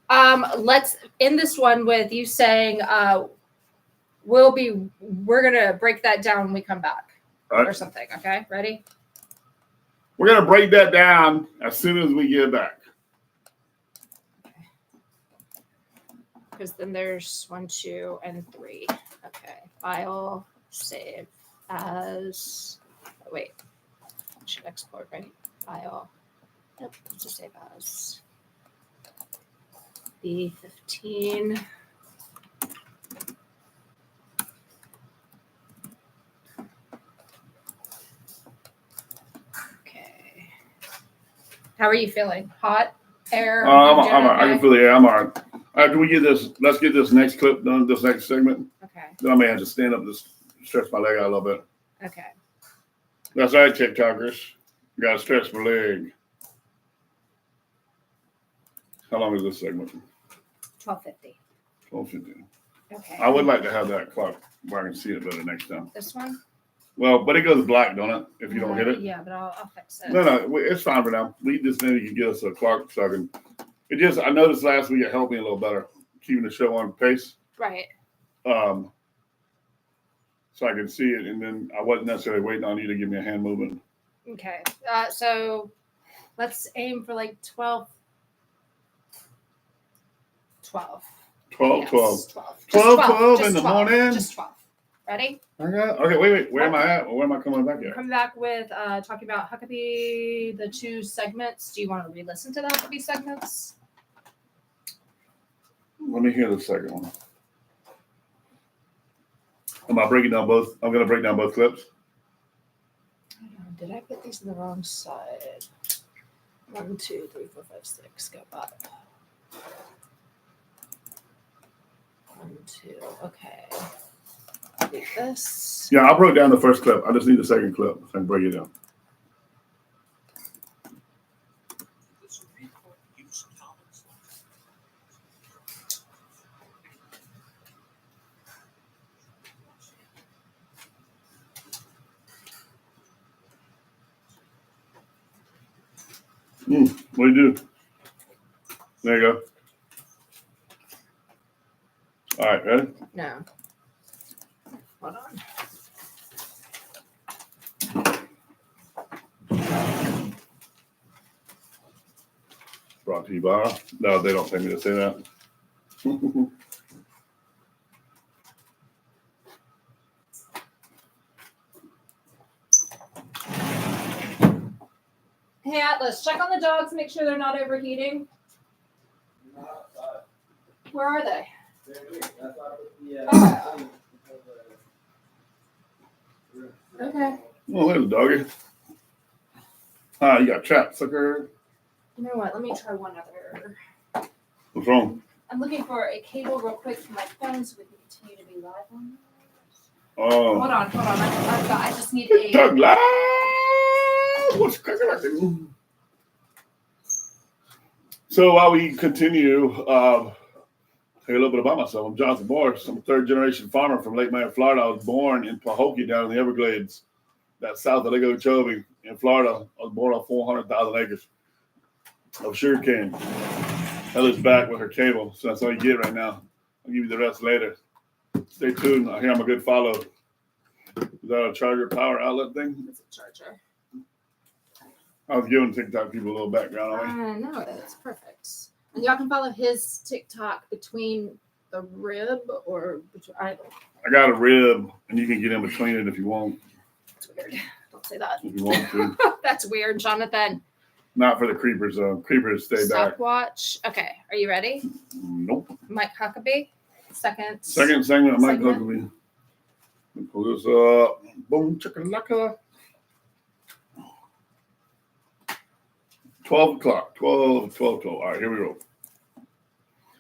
S2: Let's end this one with you saying we're gonna break that down when we come back. Or something. Okay, ready?
S1: We're gonna break that down as soon as we get back.
S2: Because then there's 1, 2, and 3. Okay. File, save as. Oh, wait. I should export, right? File. Yep. Just save as. B15. Okay. How are you feeling? Hot? Air?
S1: I can feel the air. I'm all right. After we get this, let's get this next clip done, this next segment.
S2: Okay.
S1: Then I may have to stand up, just stretch my leg out a little bit.
S2: Okay.
S1: That's right, TikTokers. You gotta stretch my leg. How long is this segment?
S2: 12:50.
S1: 12:50.
S2: Okay.
S1: I would like to have that clock where I can see it better next time.
S2: This one?
S1: Well, but it goes black, don't it? If you don't hit it.
S2: Yeah, but I'll fix it.
S1: No, it's fine for now. We just need to get us a clock so I can. I noticed last week it helped me a little better, keeping the show on pace.
S2: Right.
S1: So I could see it, and then I wasn't necessarily waiting on you to give me a hand movement.
S2: Okay. So let's aim for like 12. 12.
S1: 12,
S2: Yes,
S1: 12.
S2: 12.
S1: 12 in the morning.
S2: Just 12. Ready?
S1: Okay, wait. Where am I at? Where am I coming back at?
S2: Come back with talking about Huckabee, the 2 segments. Do you want to re-listen to the Huckabee segments?
S1: Let me hear the second one. Am I breaking down both? I'm going to break down both clips.
S2: Did I put these on the wrong side? 1, 2, 3, 4, 5, 6. Go up. 1, 2. Okay. Delete this.
S1: Yeah, I broke down the first clip. I just need the second clip so I can break it down. What do you do? There you go. All right, ready?
S2: No. Hold on.
S1: Brought to you by. No, they don't pay me to say that.
S2: Hey, Atlas, check on the dogs, make sure they're not overheating. Where are they? Okay.
S1: Oh, there's a doggy. You got trapped, sucker.
S2: You know what? Let me try one other.
S1: What's wrong?
S2: I'm looking for a cable real quick for my phone so we can continue to be live on this.
S1: Oh.
S2: Hold on. I just need a.
S1: TikTok live. What's cracking? So while we continue, tell you a little bit about myself. I'm Jonathan Morris. I'm a third-generation farmer from Lake Mary, Florida. I was born in Pahokee down in the Everglades. That's south of Lake Okeechobee in Florida. I was born on 400,000 acres of sugarcane. Heather's back with her cable, so that's all you get right now. I'll give you the rest later. Stay tuned. I hear I'm a good follow. Is that a charger power outlet thing?
S2: It's a charger.
S1: I was giving TikTok people a little background on it.
S2: No, it's perfect. And y'all can follow his TikTok between the rib or between.
S1: I got a rib, and you can get in between it if you want.
S2: It's weird. Don't say that.
S1: If you want to.
S2: That's weird, Jonathan.
S1: Not for the creepers, though. Creepers stay back.
S2: Stopwatch. Okay, are you ready?
S1: Nope.
S2: Mike Huckabee. Second
S1: segment of Mike Huckabee. Pull this up. Boom, chicka-lacka. 12 o'clock. 12. All right, here we go.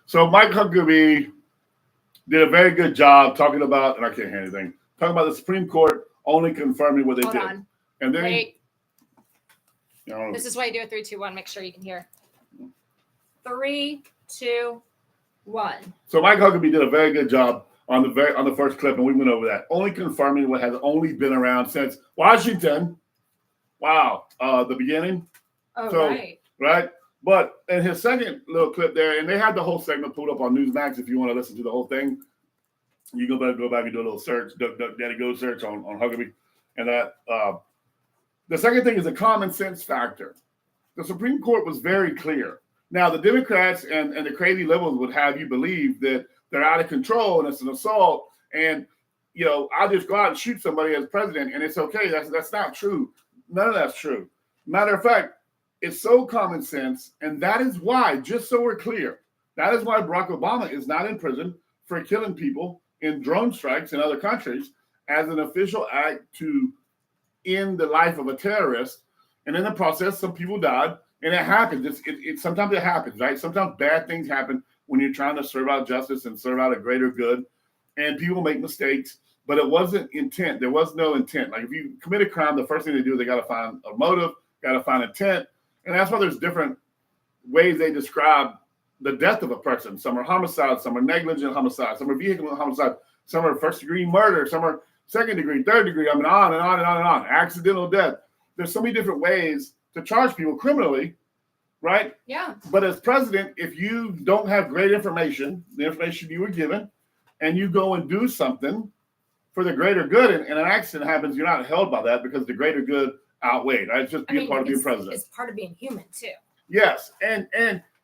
S1: So Mike Huckabee did a very good job talking about, and I can't hear anything, talking about the Supreme Court only confirming what they did.
S2: Hold on.
S1: And then,
S2: wait.
S1: You know,
S2: This is why you do a 3, 2, 1. Make sure you can hear. 3, 2, 1.
S1: So Mike Huckabee did a very good job on the first clip, and we went over that. Only confirming what has only been around since Washington. Wow, the beginning.
S2: Oh,
S1: So,
S2: right.
S1: Right? But in his second little clip there, and they had the whole segment pulled up on Newsmax if you want to listen to the whole thing. You go back and do a little search, Daddy Go search on Huckabee. And that the second thing is a common sense factor. The Supreme Court was very clear. Now, the Democrats and the crazy liberals would have you believe that they're out of control and it's an assault. And, you know, I'll just go out and shoot somebody as president and it's okay. That's not true. None of that's true. Matter of fact, it's so common sense. And that is why, just so we're clear, that is why Barack Obama is not in prison for killing people in drone strikes in other countries as an official act to end the life of a terrorist. And in the process, some people died. And it happens. Sometimes it happens, right? Sometimes bad things happen when you're trying to serve out justice and serve out a greater good. And people make mistakes, but it wasn't intent. There was no intent. Like if you commit a crime, the first thing they do is they got to find a motive, got to find intent. And that's why there's different ways they describe the death of a person. Some are homicide, some are negligent homicide, some are vehicular homicide, some are first-degree murder, some are second-degree, third-degree. I mean, on and on and on and on. Accidental death. There's so many different ways to charge people criminally, right?
S2: Yeah.
S1: But as president, if you don't have great information, the information you were given, and you go and do something for the greater good, and an accident happens, you're not held by that because the greater good outweighed. Right? It's just being part of being president.
S2: It's part of being human too.
S1: Yes, and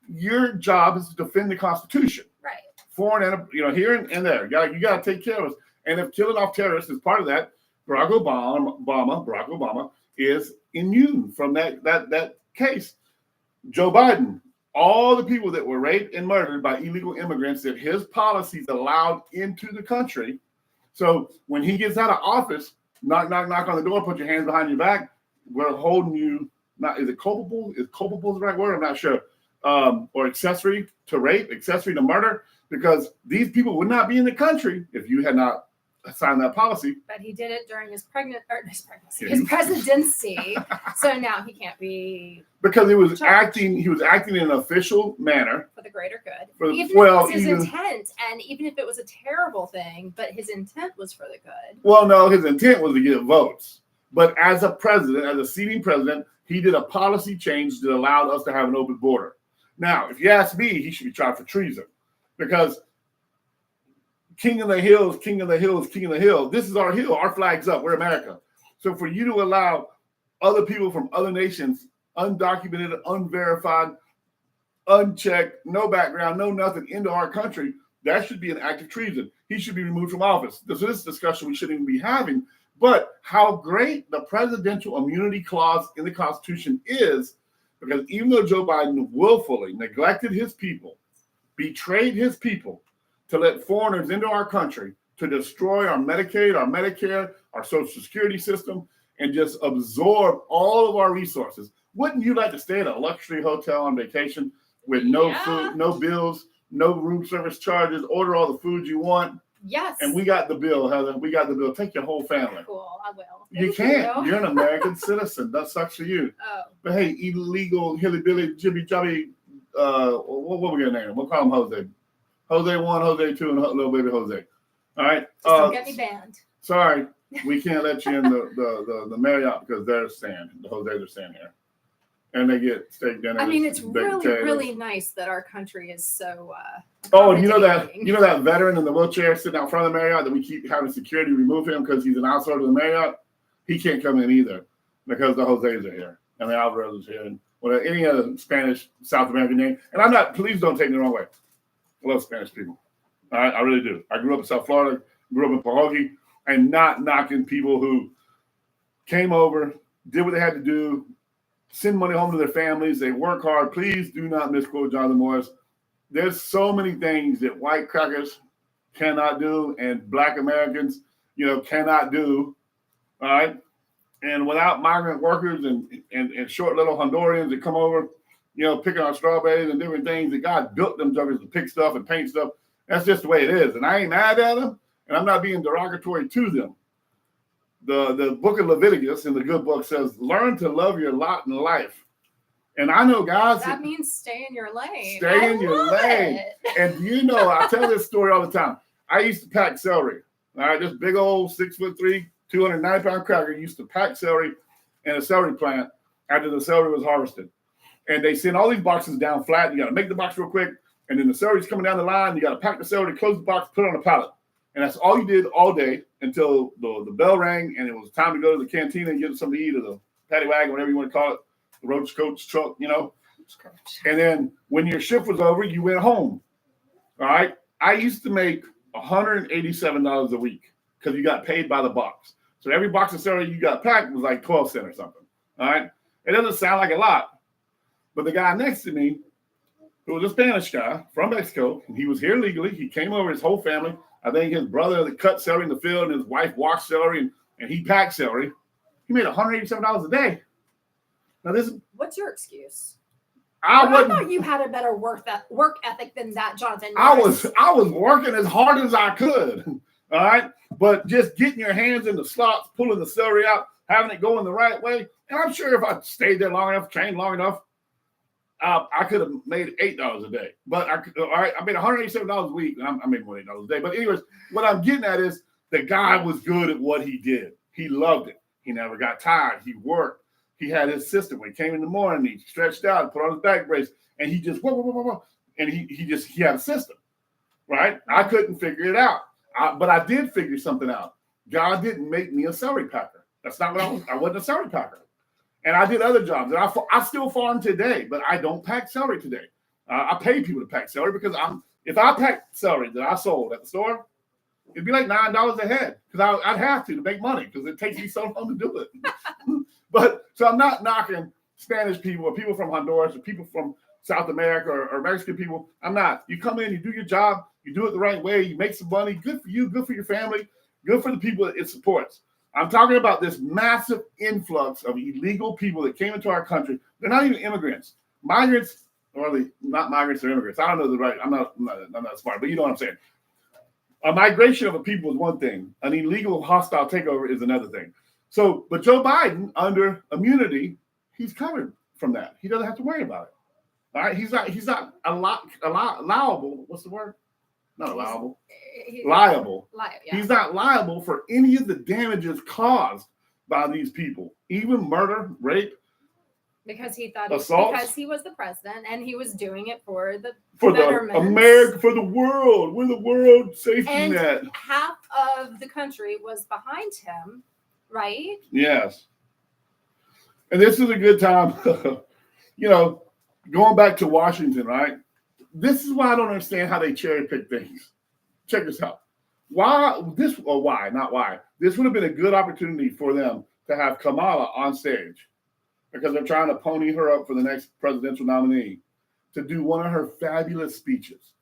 S1: your job is to defend the Constitution,
S2: right?
S1: Foreign and here and there. You got to take care of us. And if killing off terrorists is part of that, Barack Obama is immune from that case. Joe Biden, all the people that were raped and murdered by illegal immigrants that his policies allowed into the country. So when he gets out of office, knock on the door, put your hands behind your back. We're holding you. Not is it culpable? Is culpable the right word? I'm not sure. Or accessory to rape, accessory to murder, because these people would not be in the country if you had not signed that policy.
S2: But he did it during his presidency. So now he can't be
S1: because he was acting in an official manner
S2: for the greater good.
S1: Even
S2: if it was his intent, and even if it was a terrible thing, but his intent was for the good.
S1: Well, no, his intent was to get votes. But as a president, as a sitting president, he did a policy change that allowed us to have an open border. Now, if you ask me, he should be tried for treason because King of the hills, king of the hills, king of the hill. This is our hill. Our flag's up. We're America. So for you to allow other people from other nations, undocumented, unverified, unchecked, no background, no nothing, into our country, that should be an act of treason. He should be removed from office. This discussion we shouldn't even be having. But how great the presidential immunity clause in the Constitution is, because even though Joe Biden willfully neglected his people, betrayed his people to let foreigners into our country to destroy our Medicaid, our Medicare, our Social Security system, and just absorb all of our resources. Wouldn't you like to stay at a luxury hotel on vacation with no food, no bills, no room service charges, order all the food you want?
S2: Yes.
S1: And we got the bill, Heather. We got the bill. Take your whole family.
S2: Cool, I will.
S1: You can't. You're an American citizen. That sucks for you.
S2: Oh.
S1: But hey, illegal, hilly-billy, jibby-jabby, what we gonna name him? We'll call him Jose. Jose 1, Jose 2, and little baby Jose. All right.
S2: Just don't get me banned.
S1: Sorry, we can't let you in the Marriott because they're staying. The Jose's are staying here. And they get steak dinner.
S2: I mean, it's really nice that our country is so.
S1: Oh, you know that veteran in the wheelchair sitting out front of the Marriott that we keep having security remove him because he's an outsider to the Marriott. He can't come in either because the Jose's are here and the Alvarez's here and any other Spanish South American name. And I'm not. Please don't take me the wrong way. I love Spanish people. All right, I really do. I grew up in South Florida. Grew up in Pahokee. I'm not knocking people who came over, did what they had to do, send money home to their families. They work hard. Please do not misquote Jonathan Morris. There's so many things that white crackers cannot do and black Americans, cannot do. All right. And without migrant workers and short little Hondurans that come over, picking on strawberries and different things, that God built them jokers to pick stuff and paint stuff. That's just the way it is. And I ain't mad at them, and I'm not being derogatory to them. The book of Leviticus in the good book says, learn to love your lot in life. And I know, guys.
S2: That means stay in your lane.
S1: Stay in your lane. And I tell this story all the time. I used to pack celery. All right, this big old 6'3", 290-pound cracker used to pack celery in a celery plant after the celery was harvested. And they send all these boxes down flat. You got to make the box real quick. And then the celery's coming down the line. You got to pack the celery, close the box, put it on a pallet. And that's all you did all day until the bell rang and it was time to go to the canteen and get something to eat, or the paddy wagon, whatever you want to call it, the roach coach truck, And then when your shift was over, you went home. All right. I used to make $187 a week because you got paid by the box. So every box of celery you got packed was like 12 cents or something. All right. It doesn't sound like a lot, but the guy next to me, who was a Spanish guy from Mexico, and he was here legally. He came over, his whole family. I think his brother that cut celery in the field, and his wife washed celery, and he packed celery. He made $187 a day. Now
S2: what's your excuse?
S1: I
S2: thought you had a better work ethic than that, Jonathan.
S1: I was working as hard as I could. All right, but just getting your hands in the slots, pulling the celery out, having it going the right way. And I'm sure if I stayed there long enough, trained long enough, I could have made $8 a day. But I made $187 a week. I made more than $8 a day. But anyways, what I'm getting at is the guy was good at what he did. He loved it. He never got tired. He worked. He had his system. When he came in the morning, he stretched out, put on his back brace, and he just and he had a system, right? I couldn't figure it out, but I did figure something out. God didn't make me a celery packer. That's not what I was. I wasn't a celery packer. And I did other jobs, and I still farm today, but I don't pack celery today. I pay people to pack celery because if I packed celery that I sold at the store, it'd be like $9 a head because I'd have to make money because it takes me so long to do it. But so I'm not knocking Spanish people or people from Honduras or people from South America or Mexican people. I'm not. You come in, you do your job, you do it the right way, you make some money. Good for you, good for your family, good for the people that it supports. I'm talking about this massive influx of illegal people that came into our country. They're not even immigrants. Migrants, or not migrants or immigrants. I don't know the right. I'm not smart, but you know what I'm saying. A migration of a people is one thing. An illegal hostile takeover is another thing. So, but Joe Biden, under immunity, he's covered from that. He doesn't have to worry about it. All right. He's not allowable. What's the word? Not allowable. Liable. Yeah. He's not liable for any of the damages caused by these people, even murder, rape,
S2: because he thought
S1: because
S2: he was the president and he was doing it for the
S1: America, for the world. We're the world safety net.
S2: Half of the country was behind him, right?
S1: Yes. And this is a good time, going back to Washington, right? This is why I don't understand how they cherry pick things. Check this out. This would have been a good opportunity for them to have Kamala on stage because they're trying to pony her up for the next presidential nominee to do one of her fabulous speeches.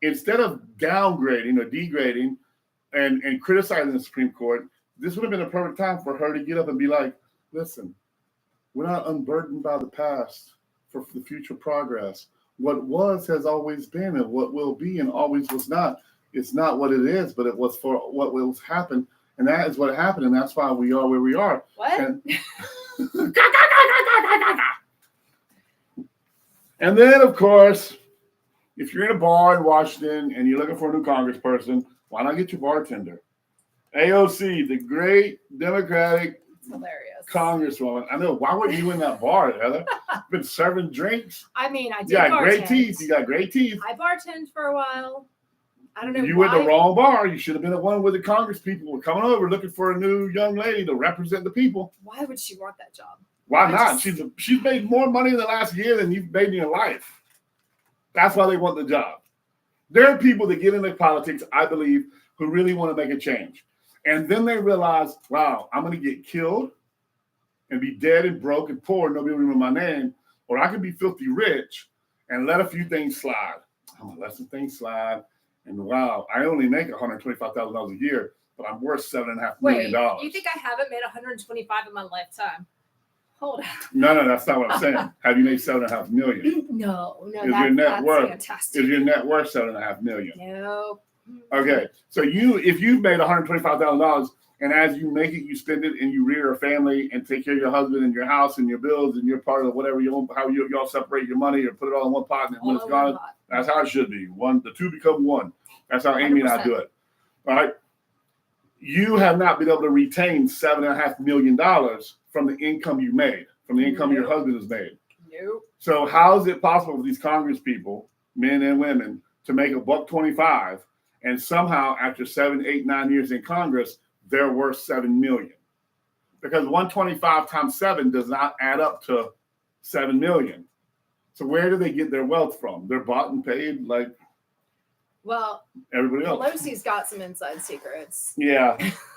S1: Instead of downgrading or degrading and criticizing the Supreme Court, this would have been a perfect time for her to get up and be like, listen, we're not unburdened by the past for the future progress. What was has always been, and what will be and always was not. It's not what it is, but it was for what will happen. And that is what happened, and that's why we are where we are.
S2: What?
S1: And then, of course, if you're in a bar in Washington and you're looking for a new congressperson, why not get your bartender? AOC, the great Democratic congresswoman. I know. Why weren't you in that bar, Heather? Been serving drinks.
S2: I mean, I did.
S1: You got great teeth. You got great teeth.
S2: I bartended for a while. I don't know.
S1: You went to the wrong bar. You should have been the one where the Congress people were coming over looking for a new young lady to represent the people.
S2: Why would she want that job?
S1: Why not? She's made more money in the last year than you've made in your life. That's why they want the job. There are people that get into politics, I believe, who really want to make a change. And then they realize, wow, I'm going to get killed and be dead and broke and poor, nobody will remember my name, or I can be filthy rich and let a few things slide. I'm gonna let some things slide, and wow, I only make $125,000 a year, but I'm worth $7.5 million.
S2: You think I haven't made 125 in my lifetime? Hold on.
S1: No, that's not what I'm saying. Have you made $7.5 million?
S2: No,
S1: that's
S2: fantastic.
S1: Is your net worth $7.5 million?
S2: No.
S1: Okay, so if you've made $125,000, and as you make it, you spend it, and you rear a family and take care of your husband and your house and your bills, and you're part of whatever you own, how y'all separate your money or put it all in one pot, and when it's gone, that's how it should be. The two become one. That's how Amy 100%. And I do it. All right. You have not been able to retain $7.5 million from the income you made, from the income your husband has made.
S2: Nope.
S1: So how is it possible for these Congress people, men and women, to make $1.25, and somehow after 7, 8, 9 years in Congress, they're worth $7 million? Because 125 times 7 does not add up to $7 million. So where do they get their wealth from? They're bought and paid like everybody else.
S2: Pelosi's got some inside secrets.
S1: Yeah.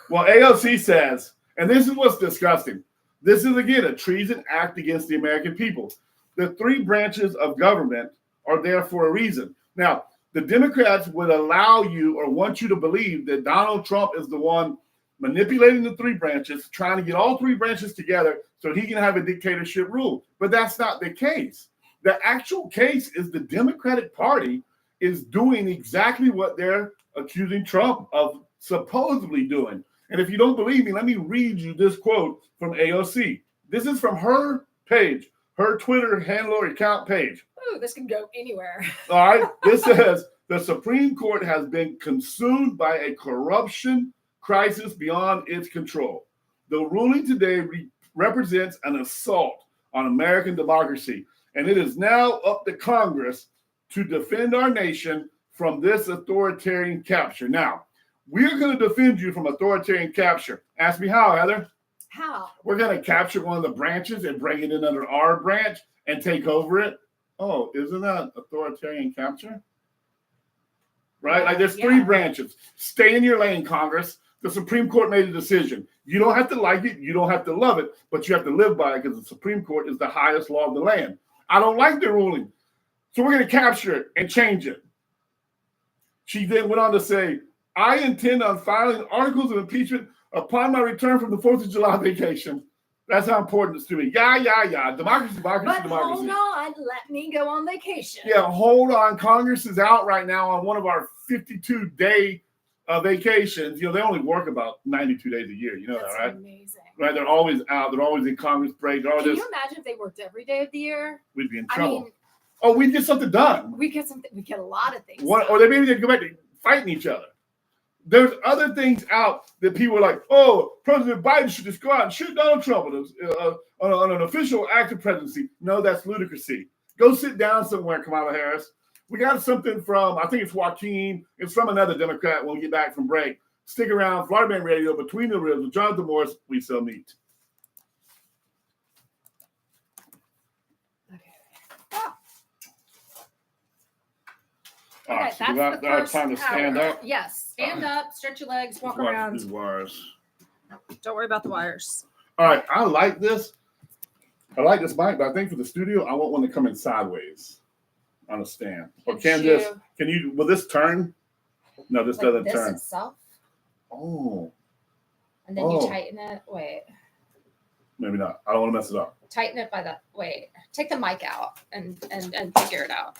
S1: Well, AOC says, and this is what's disgusting. This is, again, a treason act against the American people. The three branches of government are there for a reason. Now, the Democrats would allow you or want you to believe that Donald Trump is the one manipulating the three branches, trying to get all three branches together so he can have a dictatorship rule. But that's not the case. The actual case is the Democratic Party is doing exactly what they're accusing Trump of supposedly doing. And if you don't believe me, let me read you this quote from AOC. This is from her page, her Twitter handle account page.
S2: Ooh, this can go anywhere.
S1: All right. This says, the Supreme Court has been consumed by a corruption crisis beyond its control. The ruling today represents an assault on American democracy, and it is now up to Congress to defend our nation from this authoritarian capture. Now, we're going to defend you from authoritarian capture. Ask me how, Heather.
S2: How?
S1: We're going to capture one of the branches and bring it in under our branch and take over it. Oh, isn't that authoritarian capture? Right? Like there's three branches. Stay in your lane, Congress. The Supreme Court made a decision. You don't have to like it. You don't have to love it, but you have to live by it because the Supreme Court is the highest law of the land. I don't like the ruling. So we're going to capture it and change it. She then went on to say, I intend on filing articles of impeachment upon my return from the 4th of July vacation. That's how important it's to me. Yeah. Democracy.
S2: But hold on, let me go on vacation.
S1: Yeah, hold on. Congress is out right now on one of our 52-day vacations. You know, they only work about 92 days a year. You know that, right?
S2: Amazing.
S1: Right? They're always out. They're always in Congress break.
S2: Can you imagine if they worked every day of the year?
S1: We'd be in trouble. We get something done.
S2: We get something. We get a lot of things.
S1: Or they maybe they go back to fighting each other. There's other things out that people are like, oh, President Biden should just go out and shoot Donald Trump on an official act of presidency. No, that's ludicrousy. Go sit down somewhere, Kamala Harris. We got something from, I think it's Joaquin. It's from another Democrat when we get back from break. Stick around. Florida Man Radio, Between the Ribs with Jonathan Morris. We sell meat.
S2: Okay. Oh.
S1: All right,
S2: so
S1: that's the first time to stand up.
S2: Yes, stand up, stretch your legs, walk around.
S1: These wires.
S2: Don't worry about the wires.
S1: All right, I like this. I like this mic, but I think for the studio, I want one to come in sideways on a stand. Or will this turn? No, this doesn't turn.
S2: This itself?
S1: Oh.
S2: And then you tighten it. Wait.
S1: Maybe not. I don't want to mess it up.
S2: Tighten it by the, take the mic out and figure it out.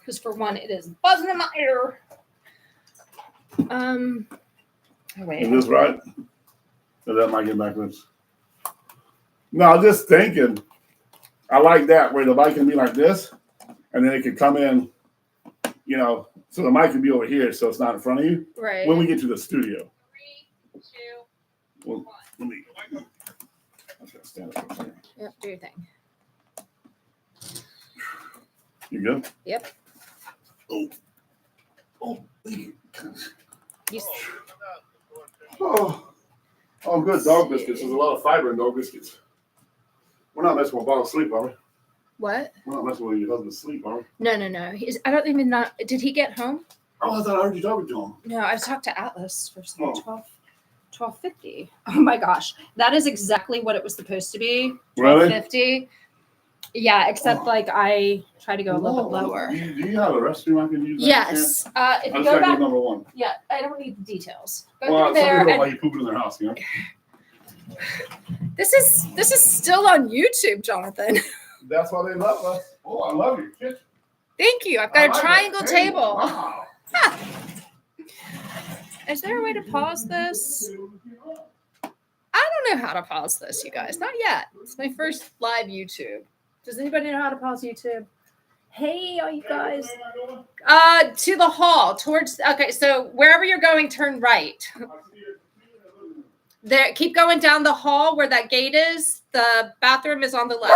S2: Because for one, it is buzzing in my ear. Wait.
S1: Is this right? So that might get backwards. No, I'm just thinking. I like that where the mic can be like this, and then it can come in, so the mic can be over here, so it's not in front of you.
S2: Right.
S1: When we get to the studio.
S2: 3, 2, 1.
S1: Let me. I just gotta stand up for a second.
S2: Yep, do your thing.
S1: You good?
S2: Yep.
S1: Oh, thank you. Oh, good dog biscuits. There's a lot of fiber in dog biscuits. We're not messing with Bob's sleep, are we?
S2: What?
S1: We're not messing with your husband's sleep, are we?
S2: No. I don't even know. Did he get home?
S1: Oh, I thought I heard you talking to him.
S2: No, I talked to Atlas for 12. $12.50. Oh my gosh, that is exactly what it was supposed to be.
S1: Really?
S2: $12.50. Yeah, except like I try to go a little bit lower.
S1: Do you have a restroom I can use?
S2: Yes. If
S1: I
S2: you
S1: just
S2: go
S1: gotta
S2: back,
S1: go number one.
S2: yeah, I don't need the details. Go
S1: Well,
S2: through
S1: some
S2: there.
S1: people don't
S2: And
S1: like you pooping in their house, you know.
S2: this is still on YouTube, Jonathan.
S1: That's why they love us. Oh, I love your kitchen.
S2: Thank you. I've
S1: I
S2: got
S1: like
S2: a triangle
S1: that
S2: table.
S1: Wow.
S2: Is there a way to pause this? I don't know how to pause this, you guys. Not yet. It's my first live YouTube. Does anybody know how to pause YouTube? Hey, all you guys. To the hall, towards. Okay, so wherever you're going, turn right. There, keep going down the hall where that gate is. The bathroom is on the left.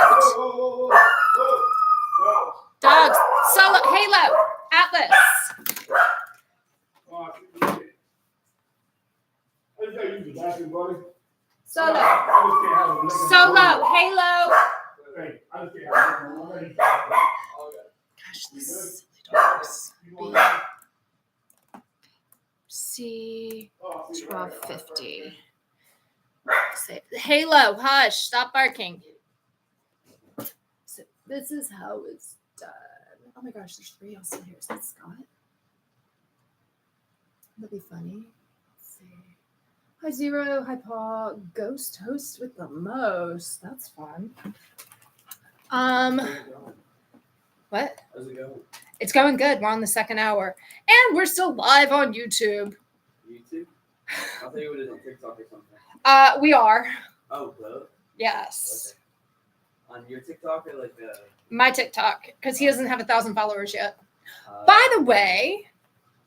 S2: Dogs. Solo. Halo. Atlas. Solo. Solo. Halo. Gosh, this dogs. C 1250. Halo, hush, stop barking. So this is how it's done. Oh my gosh, there's 3 also here. Is that Scott? That'd be funny. Let's see. Hi Zero, hi Paul. Ghost host with the most. That's fun. What?
S3: How's it going?
S2: It's going good. We're on the 2nd hour. And we're still live on YouTube.
S3: YouTube? I thought you would have done TikTok or something.
S2: We are.
S3: Oh, both?
S2: Yes.
S3: Okay. On your TikTok or like
S2: My TikTok, because he doesn't have 1,000 followers yet. By the way,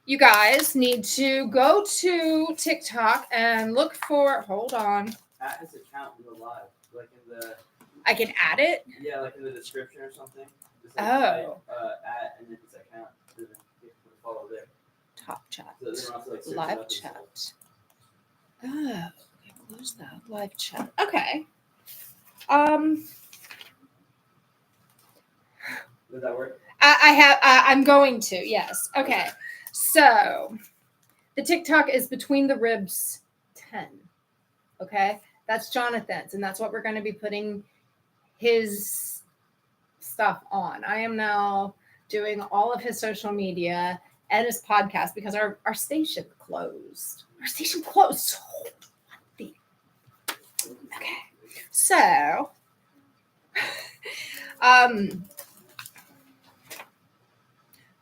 S2: you guys need to go to TikTok and look for. Hold on.
S3: at his account in the live, like in the.
S2: I can add it.
S3: Yeah, like in the description or something. Just like
S2: Oh.
S3: At and then his account. So then you can follow there.
S2: Top chat.
S3: So they don't have to like search it
S2: Live
S3: up and
S2: chat.
S3: stuff.
S2: Oh, okay, close that. Live chat. Okay.
S3: Does that work?
S2: I have. I'm going to. Yes. Okay. So, the TikTok is Between the Ribs 10. Okay, that's Jonathan's, and that's what we're going to be putting his stuff on. I am now doing all of his social media and his podcast because our station closed. Our station closed. Okay. So,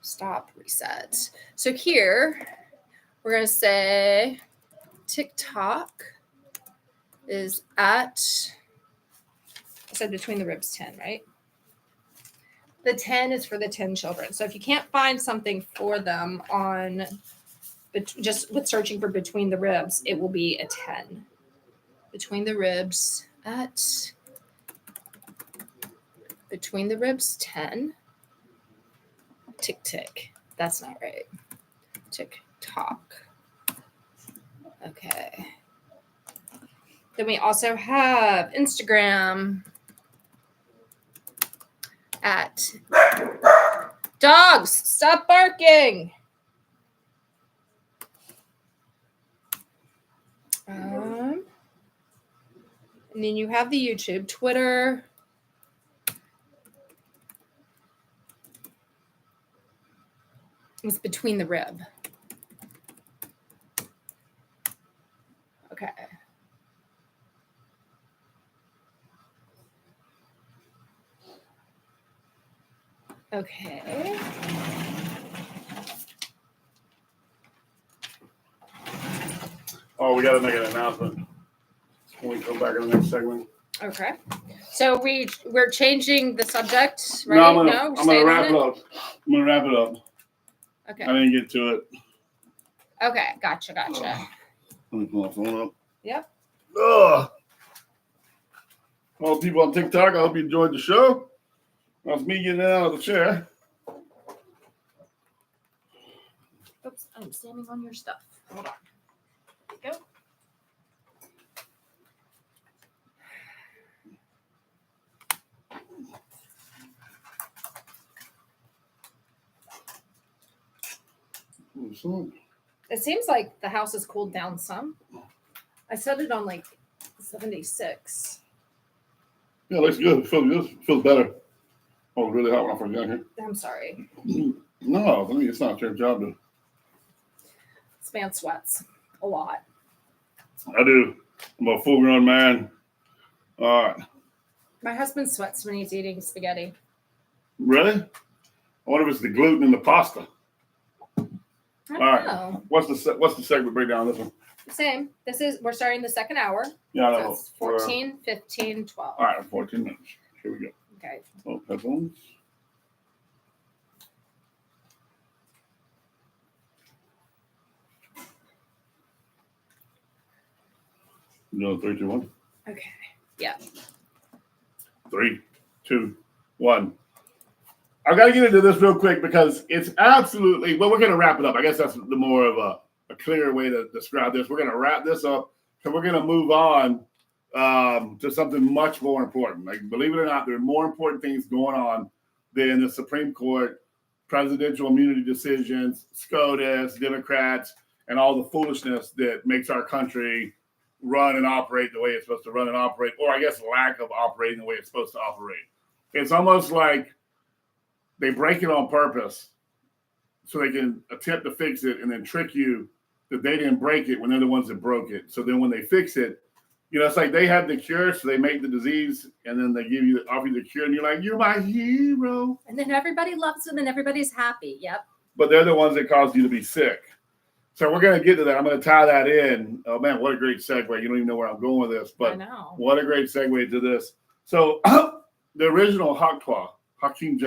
S2: stop, reset. So here, we're going to say TikTok is at, I said Between the Ribs 10, right? The 10 is for the 10 children. So if you can't find something for them on, just with searching for Between the Ribs, it will be a 10. Between the Ribs at Between the Ribs 10. Tick tick. That's not right. TikTok. Okay. Then we also have Instagram at Dogs. Stop barking. And then you have the YouTube, Twitter. It's Between the Rib. Okay. Okay.
S1: Oh, we got to make an announcement when we come back in the next segment.
S2: Okay. So we're changing the subject, right?
S1: No, I'm gonna wrap it up. I'm gonna wrap it up.
S2: Okay.
S1: I didn't get to it.
S2: Okay. Gotcha.
S1: Let me pull my phone up.
S2: Yep.
S1: Ugh. Well, people on TikTok, I hope you enjoyed the show. That's me getting out of the chair.
S2: Oops, I'm standing on your stuff. Hold on. There you go. It seems like the house has cooled down some. I set it on like 76.
S1: Yeah, it looks good. Feels better. Oh, it's really hot when I first got here.
S2: I'm sorry.
S1: No, I mean, it's not your job to.
S2: This man sweats a lot.
S1: I do. I'm a full-grown man. All right.
S2: My husband sweats when he's eating spaghetti.
S1: Really? I wonder if it's the gluten in the pasta.
S2: I don't
S1: All right.
S2: know.
S1: What's the segment breakdown on this one?
S2: Same. We're starting the second hour.
S1: Yeah, I
S2: So
S1: know.
S2: it's 14, 15, 12.
S1: All right, 14 minutes. Here we go.
S2: Okay.
S1: Oh, headphones. No, 3, 2, 1.
S2: Okay. Yeah.
S1: 3, 2, 1. I got to get into this real quick because it's absolutely, well, we're going to wrap it up. I guess that's the more of a clear way to describe this. We're going to wrap this up and we're going to move on to something much more important. Like, believe it or not, there are more important things going on than the Supreme Court, presidential immunity decisions, SCOTUS, Democrats, and all the foolishness that makes our country run and operate the way it's supposed to run and operate, or I guess lack of operating the way it's supposed to operate. It's almost like they break it on purpose so they can attempt to fix it and then trick you that they didn't break it when they're the ones that broke it. So then when they fix it, you know, it's like they have the cure, so they make the disease, and then they offer you the cure, and you're like, you're my hero.
S2: And then everybody loves them and everybody's happy. Yep.
S1: But they're the ones that caused you to be sick. So we're going to get to that. I'm going to tie that in. Oh, man, what a great segue. You don't even know where I'm going with this,
S2: I
S1: but
S2: know.
S1: what a great segue to this. So the original Hakeem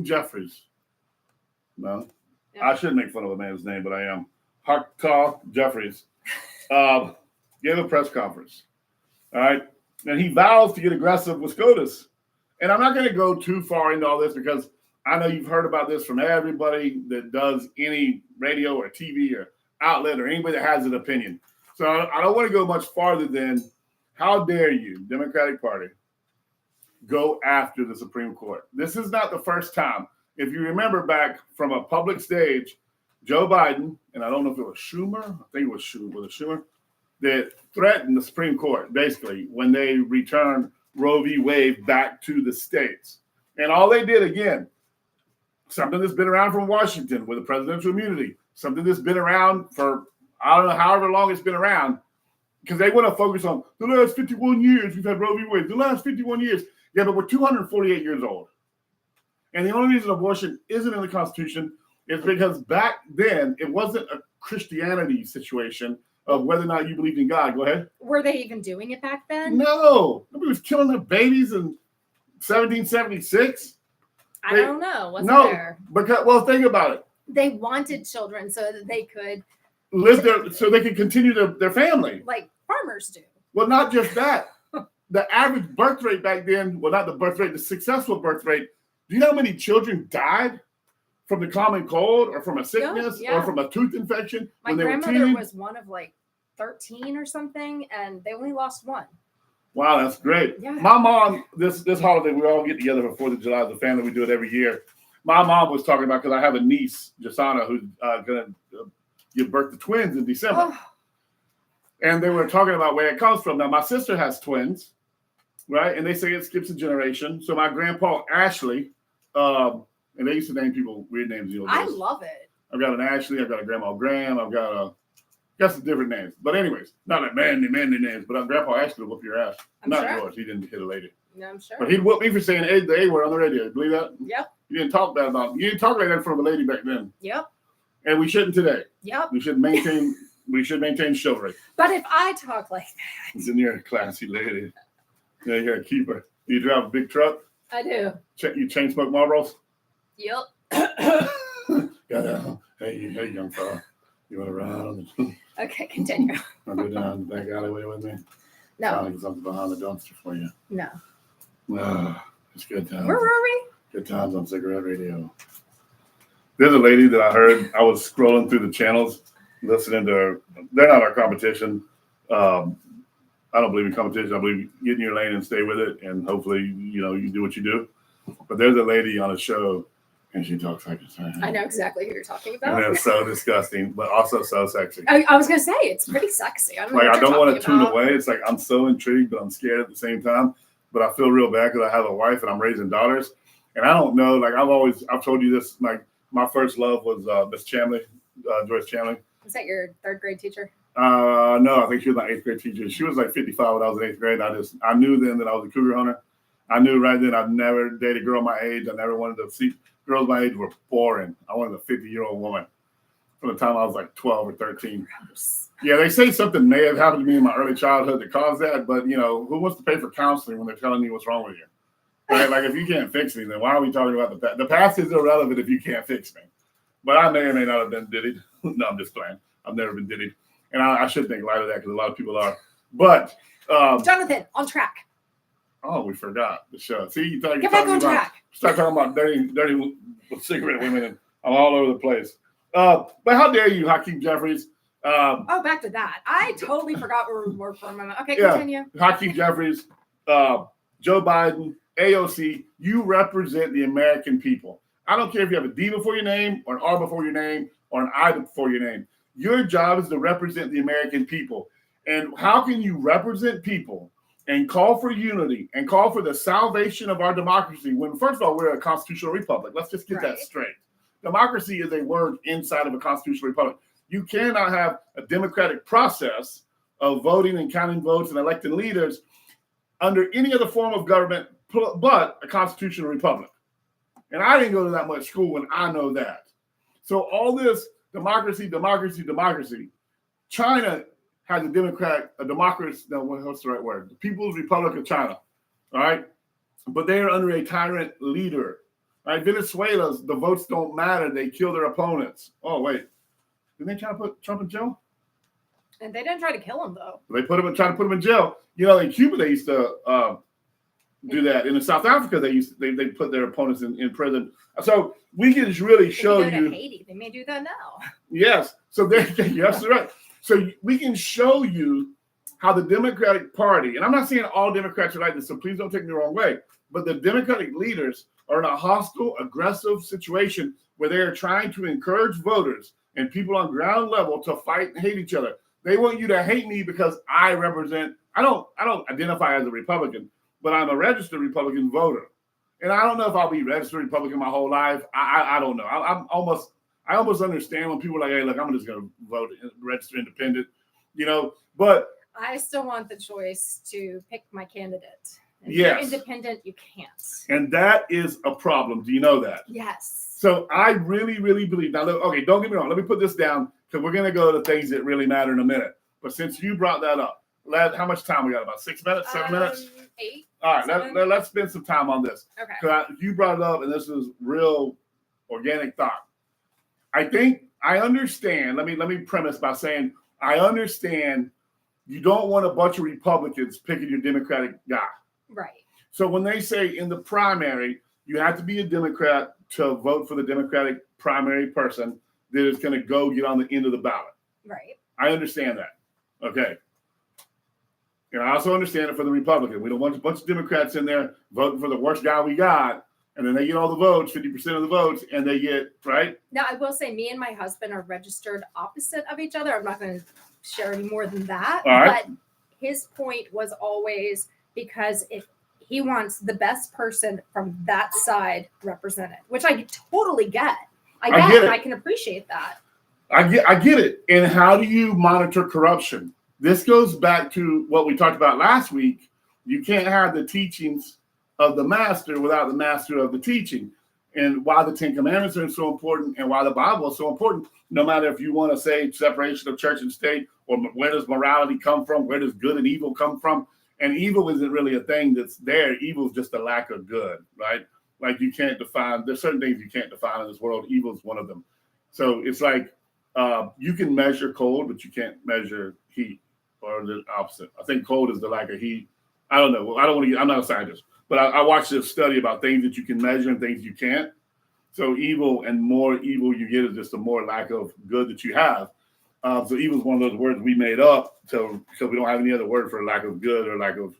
S1: Jeffries. No,
S2: Yeah.
S1: I shouldn't make fun of a man's name, but I am. Hakeem Jeffries gave a press conference. All right. And he vows to get aggressive with SCOTUS. And I'm not going to go too far into all this because I know you've heard about this from everybody that does any radio or TV or outlet or anybody that has an opinion. So I don't want to go much farther than how dare you, Democratic Party, go after the Supreme Court. This is not the first time. If you remember back from a public stage, Joe Biden, and I don't know if it was Schumer, I think it was Schumer, that threatened the Supreme Court, basically, when they returned Roe v. Wade back to the states. And all they did, again, something that's been around from Washington with the presidential immunity, something that's been around for, I don't know, however long it's been around, because they want to focus on the last 51 years we've had Roe v. Wade, the last 51 years. Yeah, but we're 248 years old. And the only reason abortion isn't in the Constitution is because back then it wasn't a Christianity situation of whether or not you believed in God. Go ahead.
S2: Were they even doing it back then?
S1: No. Nobody was killing their babies in 1776.
S2: I don't know. Wasn't there?
S1: Because, well, think about it.
S2: They wanted children so that they could
S1: Live there so they could continue their family.
S2: like farmers do.
S1: Well, not just that. The average birth rate back then, well, not the birth rate, the successful birth rate. Do you know how many children died from the common cold or from a sickness
S2: Yeah.
S1: or from a tooth infection?
S2: My
S1: when they
S2: grandmother
S1: were
S2: was one of like 13 or something, and they only lost one.
S1: Wow, that's great.
S2: Yeah.
S1: My mom, this holiday, we all get together for 4th of July as a family. We do it every year. My mom was talking about, because I have a niece, Jasana, who's going to give birth to twins in December.
S2: Oh,
S1: And they were talking about where it comes from. Now, my sister has twins, right? And they say it skips a generation. So my grandpa, Ashley, and they used to name people weird names. You know,
S2: I love it.
S1: I've got an Ashley. I've got a Grandma Graham. I've got some different names. But anyways, not like manly names. But Grandpa Ashley will whoop your ass.
S2: I'm
S1: Not
S2: sure.
S1: yours. He didn't hit a lady.
S2: No, I'm sure.
S1: But he'd whoop me for saying the A word on the radio. Believe that?
S2: Yep.
S1: You didn't talk bad about. You didn't talk like that in front of a lady back then.
S2: Yep.
S1: And we shouldn't today.
S2: Yep.
S1: We should maintain chivalry.
S2: But if I talk like that,
S1: Then you're a classy lady. Yeah, you're a keeper. You drive a big truck.
S2: I do.
S1: You chain smoke Marlboros.
S2: Yep.
S1: Hey, young fella. You want to ride on the?
S2: Okay, continue.
S1: I'll go down the back alleyway with me.
S2: No.
S1: I'll get something behind the dumpster for you.
S2: No.
S1: It's good times.
S2: Where were we?
S1: Good times on cigarette radio. There's a lady that I heard. I was scrolling through the channels, listening to her. They're not our competition. I don't believe in competition. I believe get in your lane and stay with it, and hopefully, you do what you do. But there's a lady on a show, And she talks like this.
S2: I know exactly who you're talking about.
S1: And it's so disgusting, but also so sexy.
S2: I was gonna say it's pretty sexy. I don't know
S1: Like
S2: what
S1: I
S2: you're
S1: don't want to
S2: talking
S1: tune
S2: about.
S1: away. It's like I'm so intrigued, but I'm scared at the same time. But I feel real bad because I have a wife and I'm raising daughters, and I don't know. Like I've told you this. Like my first love was Miss Chamley, Joyce Chamley.
S2: Was that your third grade teacher?
S1: No, I think she was my 8th grade teacher. She was like 55 when I was in 8th grade. I knew then that I was a cougar hunter. I knew right then I'd never date a girl my age. I never wanted to see girls my age were boring. I wanted a 50-year-old woman from the time I was like 12 or 13.
S2: Gross.
S1: Yeah, they say something may have happened to me in my early childhood that caused that, but who wants to pay for counseling when they're telling you what's wrong with you? Right? Like if you can't fix me, then why are we talking about the past? The past is irrelevant if you can't fix me. But I may or may not have been diddied. No, I'm just playing. I've never been diddied. And I should think light of that because a lot of people are. But
S2: Jonathan, on track.
S1: oh, we forgot the show. See, you
S2: Get back on track.
S1: Start talking about dirty cigarette women, and I'm all over the place. But how dare you, Hakeem Jeffries?
S2: Back to that. I totally forgot where we were for a moment. Okay,
S1: Yeah.
S2: continue.
S1: Hakeem Jeffries, Joe Biden, AOC, you represent the American people. I don't care if you have a D before your name, or an R before your name, or an I before your name. Your job is to represent the American people. And how can you represent people and call for unity and call for the salvation of our democracy when, first of all, we're a constitutional republic? Let's just get that straight. Democracy is a word inside of a constitutional republic. You cannot have a democratic process of voting and counting votes and electing leaders under any other form of government but a constitutional republic. And I didn't go to that much school, and I know that. So all this democracy. China has a democracy. No, what's the right word? The People's Republic of China. All right. But they are under a tyrant leader. All right. Venezuela's, the votes don't matter. They kill their opponents. Oh, wait. Didn't they try to put Trump in jail?
S2: And they didn't try to kill him, though.
S1: They try to put him in jail. In Cuba, they used to do that. And in South Africa, they put their opponents in prison. So we can really show
S2: they
S1: you.
S2: To Haiti. They may do that now.
S1: Yes. So you're absolutely right. So we can show you how the Democratic Party, and I'm not saying all Democrats are like this, so please don't take me the wrong way, but the Democratic leaders are in a hostile, aggressive situation where they are trying to encourage voters and people on ground level to fight and hate each other. They want you to hate me because I don't identify as a Republican, but I'm a registered Republican voter. And I don't know if I'll be registered Republican my whole life. I don't know. I almost understand when people are like, hey, look, I'm just going to vote register independent, but
S2: I still want the choice to pick my candidate. If
S1: yes.
S2: you're independent, you can't.
S1: And that is a problem. Do you know that?
S2: Yes.
S1: So I really, really believe. Now, look, okay, don't get me wrong. Let me put this down because we're going to go to things that really matter in a minute. But since you brought that up, how much time we got? About 6 minutes, 7 minutes?
S2: 8.
S1: All right, let's spend some time on this.
S2: Okay.
S1: Because you brought it up, and this is real organic thought. I think I understand. Let me premise by saying I understand you don't want a bunch of Republicans picking your Democratic guy.
S2: Right.
S1: So when they say in the primary, you have to be a Democrat to vote for the Democratic primary person that is going to go get on the end of the ballot.
S2: Right.
S1: I understand that. Okay. And I also understand it for the Republican. We don't want a bunch of Democrats in there voting for the worst guy we got. And then they get all the votes, 50% of the votes, and they get, right?
S2: Now, I will say me and my husband are registered opposite of each other. I'm not going to share any more than that.
S1: All right.
S2: But his point was always because if he wants the best person from that side represented, which I totally get. I get it. I can appreciate that.
S1: I get it. And how do you monitor corruption? This goes back to what we talked about last week. You can't have the teachings of the master without the master of the teaching, and why the 10 Commandments are so important and why the Bible is so important, no matter if you want to say separation of church and state, or where does morality come from, where does good and evil come from. And evil isn't really a thing that's there. Evil is just a lack of good, right? Like you can't define, there's certain things you can't define in this world. Evil is one of them. So it's like you can measure cold, but you can't measure heat, or the opposite. I think cold is the lack of heat. I don't know. I'm not a scientist. But I watched this study about things that you can measure and things you can't. So evil and more evil you get is just the more lack of good that you have. So evil is one of those words we made up because we don't have any other word for lack of good or lack of,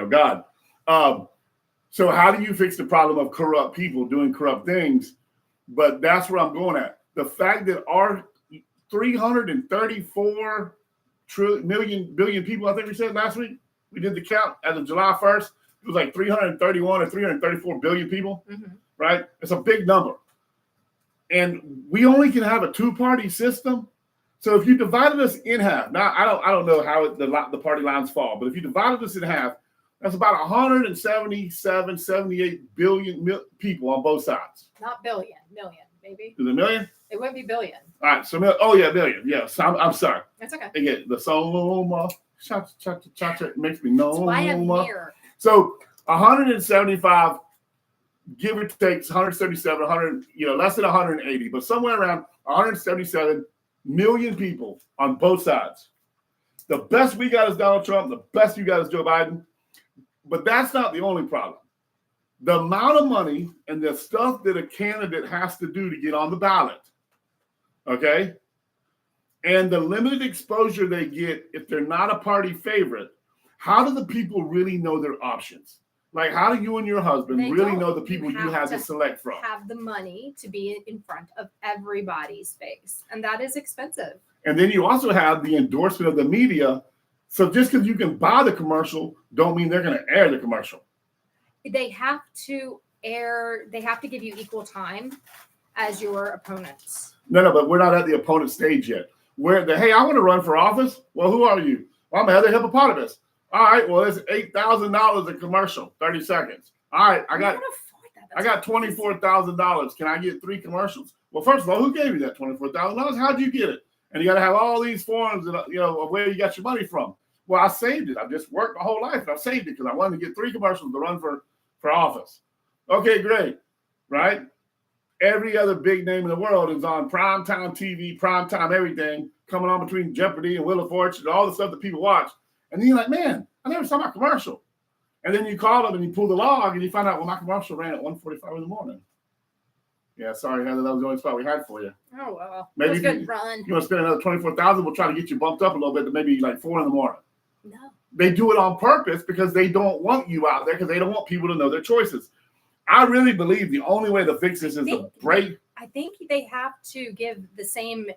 S1: God. So how do you fix the problem of corrupt people doing corrupt things? But that's where I'm going at. The fact that our 334 billion people, I think we said last week, we did the count as of July 1st. It was like 331 or 334 billion people, right? It's a big number. And we only can have a two-party system. So if you divided us in half, now I don't know how the party lines fall, but if you divided us in half, that's about 177, 78 billion people on both sides.
S2: Not billion, million, maybe.
S1: Is it million?
S2: It would be billion.
S1: All right, so million. Yes, I'm sorry.
S2: That's okay.
S1: Again, the Soma, cha-cha-cha-cha makes me know.
S2: That's why I'm here.
S1: So 175, give or take 177, 100, less than 180, but somewhere around 177 million people on both sides. The best we got is Donald Trump. The best you got is Joe Biden. But that's not the only problem. The amount of money and the stuff that a candidate has to do to get on the ballot, okay, and the limited exposure they get if they're not a party favorite, how do the people really know their options? Like, how do you and your husband really know the people you have to select from?
S2: Have the money to be in front of everybody's face, and that is expensive.
S1: And then you also have the endorsement of the media. So just because you can buy the commercial, don't mean they're going to air the commercial.
S2: They have to air. They have to give you equal time as your opponents.
S1: No, but we're not at the opponent stage yet. Hey, I want to run for office. Well, who are you? Well, I'm Heather Hippopotamus. All right, well, it's $8,000 a commercial, 30 seconds. All right, I got $24,000. Can I get 3 commercials? Well, first of all, who gave you that $24,000? How'd you get it? And you got to have all these forms, of where you got your money from. Well, I saved it. I just worked my whole life, and I saved it because I wanted to get 3 commercials to run for office. Okay, great, right? Every other big name in the world is on primetime TV, primetime everything, coming on between Jeopardy and Wheel of Fortune, all the stuff that people watch. And then you're like, man, I never saw my commercial. And then you call them and you pull the log and you find out, well, my commercial ran at 1:45 in the morning. Yeah, sorry, Heather, that was the only spot we had for you.
S2: Oh, well.
S1: Maybe
S2: good run.
S1: You want to spend another $24,000, we'll try to get you bumped up a little bit to maybe like 4 in the morning.
S2: No.
S1: They do it on purpose because they don't want you out there because they don't want people to know their choices. I really believe the only way to fix this is to break. I
S2: think they have to give the same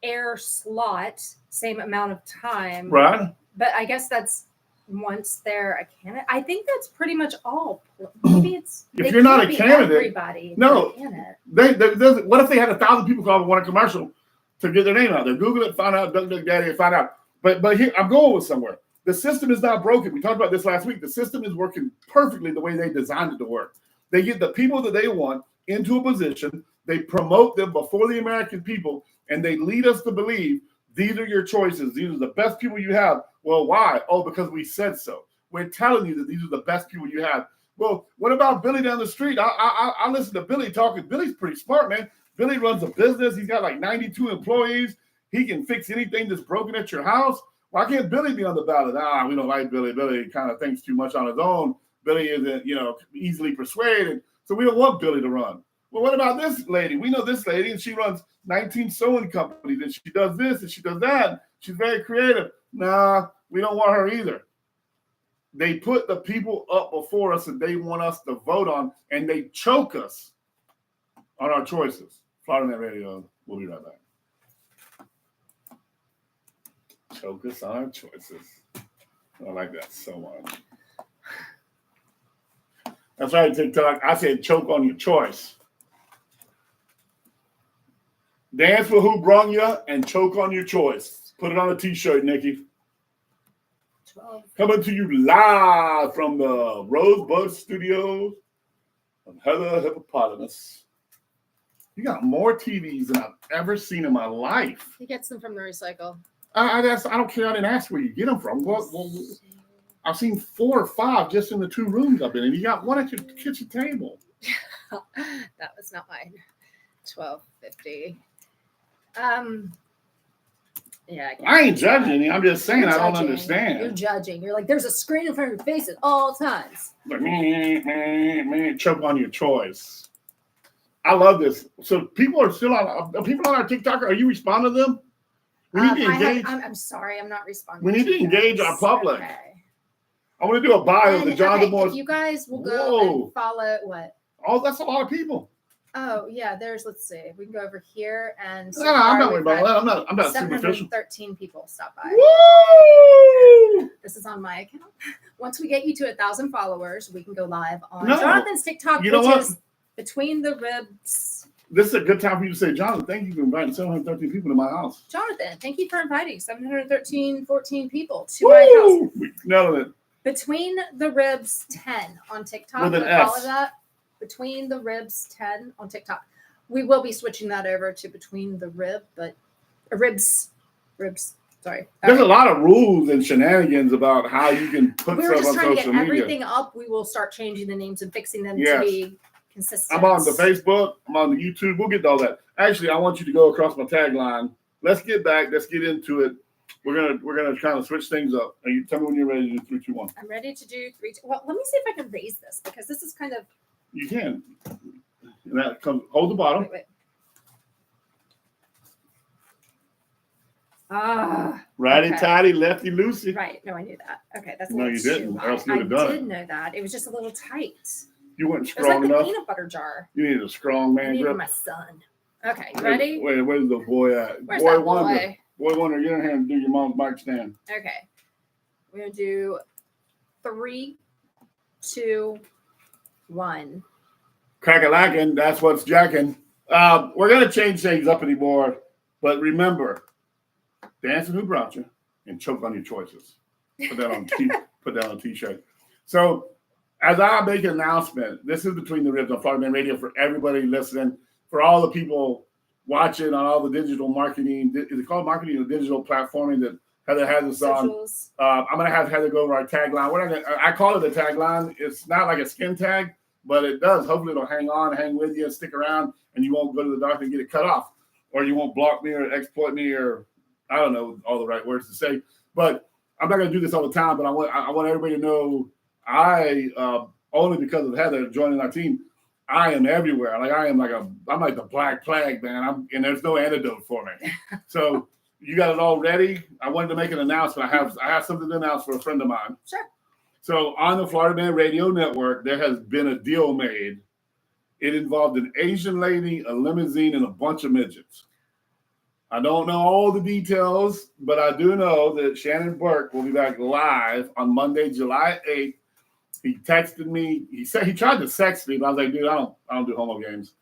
S2: air slot, same amount of time.
S1: Right.
S2: But I guess that's once they're a candidate. I think that's pretty much all. Maybe it's
S1: if you're not a candidate,
S2: everybody.
S1: No. What if they had 1,000 people call and want a commercial to get their name out there? Google it, find out, DuckDuckDaddy, and find out. But here I'm going with somewhere. The system is not broken. We talked about this last week. The system is working perfectly the way they designed it to work. They get the people that they want into a position. They promote them before the American people, and they lead us to believe these are your choices. These are the best people you have. Well, why? Oh, because we said so. We're telling you that these are the best people you have. Well, what about Billy down the street? I listen to Billy talking. Billy's pretty smart, man. Billy runs a business. He's got like 92 employees. He can fix anything that's broken at your house. Why can't Billy be on the ballot? We don't like Billy. Billy kind of thinks too much on his own. Billy isn't, easily persuaded. So we don't want Billy to run. Well, what about this lady? We know this lady, and she runs 19 sewing companies, and she does this, and she does that. She's very creative. Nah, we don't want her either. They put the people up before us, and they want us to vote on, and they choke us on our choices. Florida Net Radio, we'll be right back. Choke us on our choices. I like that so much. That's right, TikTok. I said choke on your choice. Dance for who brung you and choke on your choice. Put it on a t-shirt, Nikki.
S2: 12.
S1: Coming to you live from the Rosebud Studios of Heather Hippopotamus. You got more TVs than I've ever seen in my life.
S2: He gets them from the recycle.
S1: I don't care. I didn't ask where you get them from. I've seen 4 or 5 just in the 2 rooms I've been in. You got one at your kitchen table.
S2: That was not mine. $12.50. Yeah.
S1: I ain't judging you. I'm just saying I don't understand.
S2: You're judging. You're like, there's a screen in front of your face at all times.
S1: Like, choke on your choice. I love this. So people are still on our TikTok. Are you responding to them? We need to engage.
S2: I'm sorry, I'm not responding.
S1: We need to engage our public. Okay. I want to do a bio of the John DeMore.
S2: You guys will go and follow what?
S1: Oh, that's a lot of people.
S2: Oh yeah, let's see. We can go over here and
S1: No, I'm not worried about that. I'm not superficial.
S2: 713 people stop by.
S1: Woo!
S2: This is on my account. Once we get you to 1,000 followers, we can go live on
S1: No.
S2: Jonathan's TikTok,
S1: You know
S2: which
S1: what?
S2: is Between the Ribs.
S1: This is a good time for you to say, Jonathan, thank you for inviting 713 people to my house.
S2: Jonathan, thank you for inviting 14 people to my house.
S1: Woo! We nailed it.
S2: Between the Ribs 10 on TikTok.
S1: With an
S2: Follow
S1: S.
S2: that. Between the Ribs 10 on TikTok. We will be switching that over to Between the Rib, but Ribs. Sorry.
S1: There's a lot of rules and shenanigans about how you can put
S2: We were
S1: stuff
S2: just
S1: on
S2: trying to get
S1: social media.
S2: everything up. We will start changing the names and fixing them
S1: Yes.
S2: to be consistent.
S1: I'm on the Facebook. I'm on the YouTube. We'll get to all that. Actually, I want you to go across my tagline. Let's get back. Let's get into it. We're gonna kind of switch things up. You tell me when you're ready to do 3, 2, 1.
S2: I'm ready to do 3. Well, let me see if I can raise this because this is kind of.
S1: You can. And that comes. Hold the bottom.
S2: Wait. Ah.
S1: Righty
S2: Okay.
S1: tighty, lefty loosey.
S2: Right. No, I knew that. Okay, that's a
S1: No,
S2: little
S1: you
S2: too
S1: didn't, or
S2: high.
S1: else you
S2: I
S1: would've done it.
S2: did know that. It was just a little tight.
S1: You weren't
S2: It was like
S1: strong
S2: the
S1: enough.
S2: peanut butter jar.
S1: You needed a strong
S2: I
S1: man
S2: needed
S1: grip.
S2: my son. Okay, you ready?
S1: Where's the boy at?
S2: Where's
S1: boy
S2: that
S1: Wonder.
S2: boy?
S1: Boy Wonder, get in here and do your mom's mic stand.
S2: Okay. We're gonna do 3, 2, 1.
S1: Crack-a-lackin', that's what's jacking. We're gonna change things up anymore, but remember, dancing who brought you and choke on your choices. Put that on a t-shirt. So as I make an announcement, this is Between the Ribs on Florida Man Radio for everybody listening, for all the people watching on all the digital marketing. Is it called marketing or digital platforming that Heather has us on?
S2: Socials.
S1: I'm gonna have Heather go over our tagline. We're not gonna, I call it a tagline. It's not like a skin tag, but it does. Hopefully it'll hang with you and stick around, and you won't go to the doctor and get it cut off, or you won't block me or exploit me, or I don't know all the right words to say. But I'm not gonna do this all the time. But I want everybody to know only because of Heather joining our team, I am everywhere. Like I'm like the Black Plague, man. And there's no antidote for me. So you got it all ready. I wanted to make an announcement. I have something to announce for a friend of mine.
S2: Sure.
S1: So on the Florida Man Radio Network, there has been a deal made. It involved an Asian lady, a limousine, and a bunch of midgets. I don't know all the details, but I do know that Shannon Burke will be back live on Monday, July 8th. He texted me. He said he tried to sext me, but I was like, dude, I don't do homo games.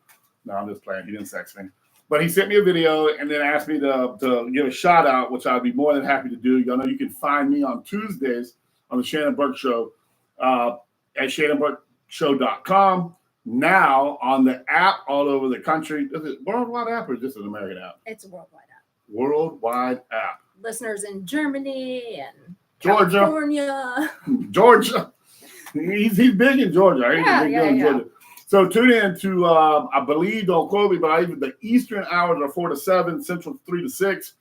S1: No, I'm just playing. He didn't sext me. But he sent me a video and then asked me to give a shout out, which I'd be more than happy to do. Y'all know you can find me on Tuesdays on the Shannon Burke Show at shannonburkeshow.com. Now on the app all over the country. Is it a worldwide app or just an American app?
S2: It's a worldwide app.
S1: Worldwide app.
S2: Listeners in Germany and
S1: Georgia.
S2: California.
S1: Georgia. He's big in Georgia. He's a big deal in Georgia. So tune in to, I believe, don't quote me, but even the Eastern hours are 4 to 7, Central 3 to 6.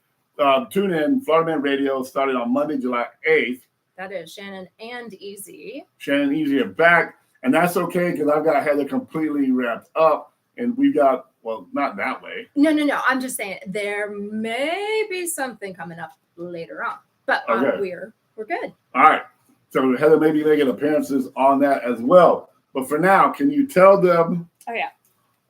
S1: Tune in. Florida Man Radio started on Monday, July 8th.
S2: That is Shannon and Easy.
S1: Shannon and Easy are back. And that's okay because I've got Heather completely wrapped up. And we got, well, not that way.
S2: No. I'm just saying there may be something coming up later on. But
S1: Okay.
S2: we're good.
S1: All right. So Heather may be making appearances on that as well. But for now, can you tell them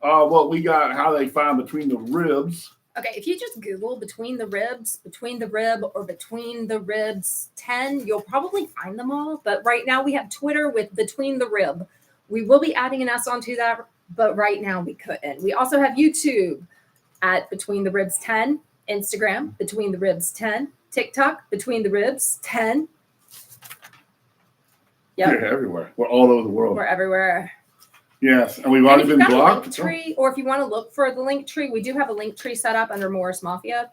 S1: what we got, how they find Between the Ribs?
S2: Okay, if you just Google Between the Ribs, Between the Rib, or Between the Ribs 10, you'll probably find them all. But right now we have Twitter with Between the Rib. We will be adding an S onto that, but right now we couldn't. We also have YouTube at Between the Ribs 10, Instagram, Between the Ribs 10, TikTok, Between the Ribs 10. Yep.
S1: We're everywhere. We're all over the world.
S2: We're everywhere.
S1: Yes, and we've
S2: And
S1: already
S2: if you've
S1: been
S2: got a
S1: blocked.
S2: link tree, or if you want to look for the link tree, we do have a link tree set up under Morris Mafia.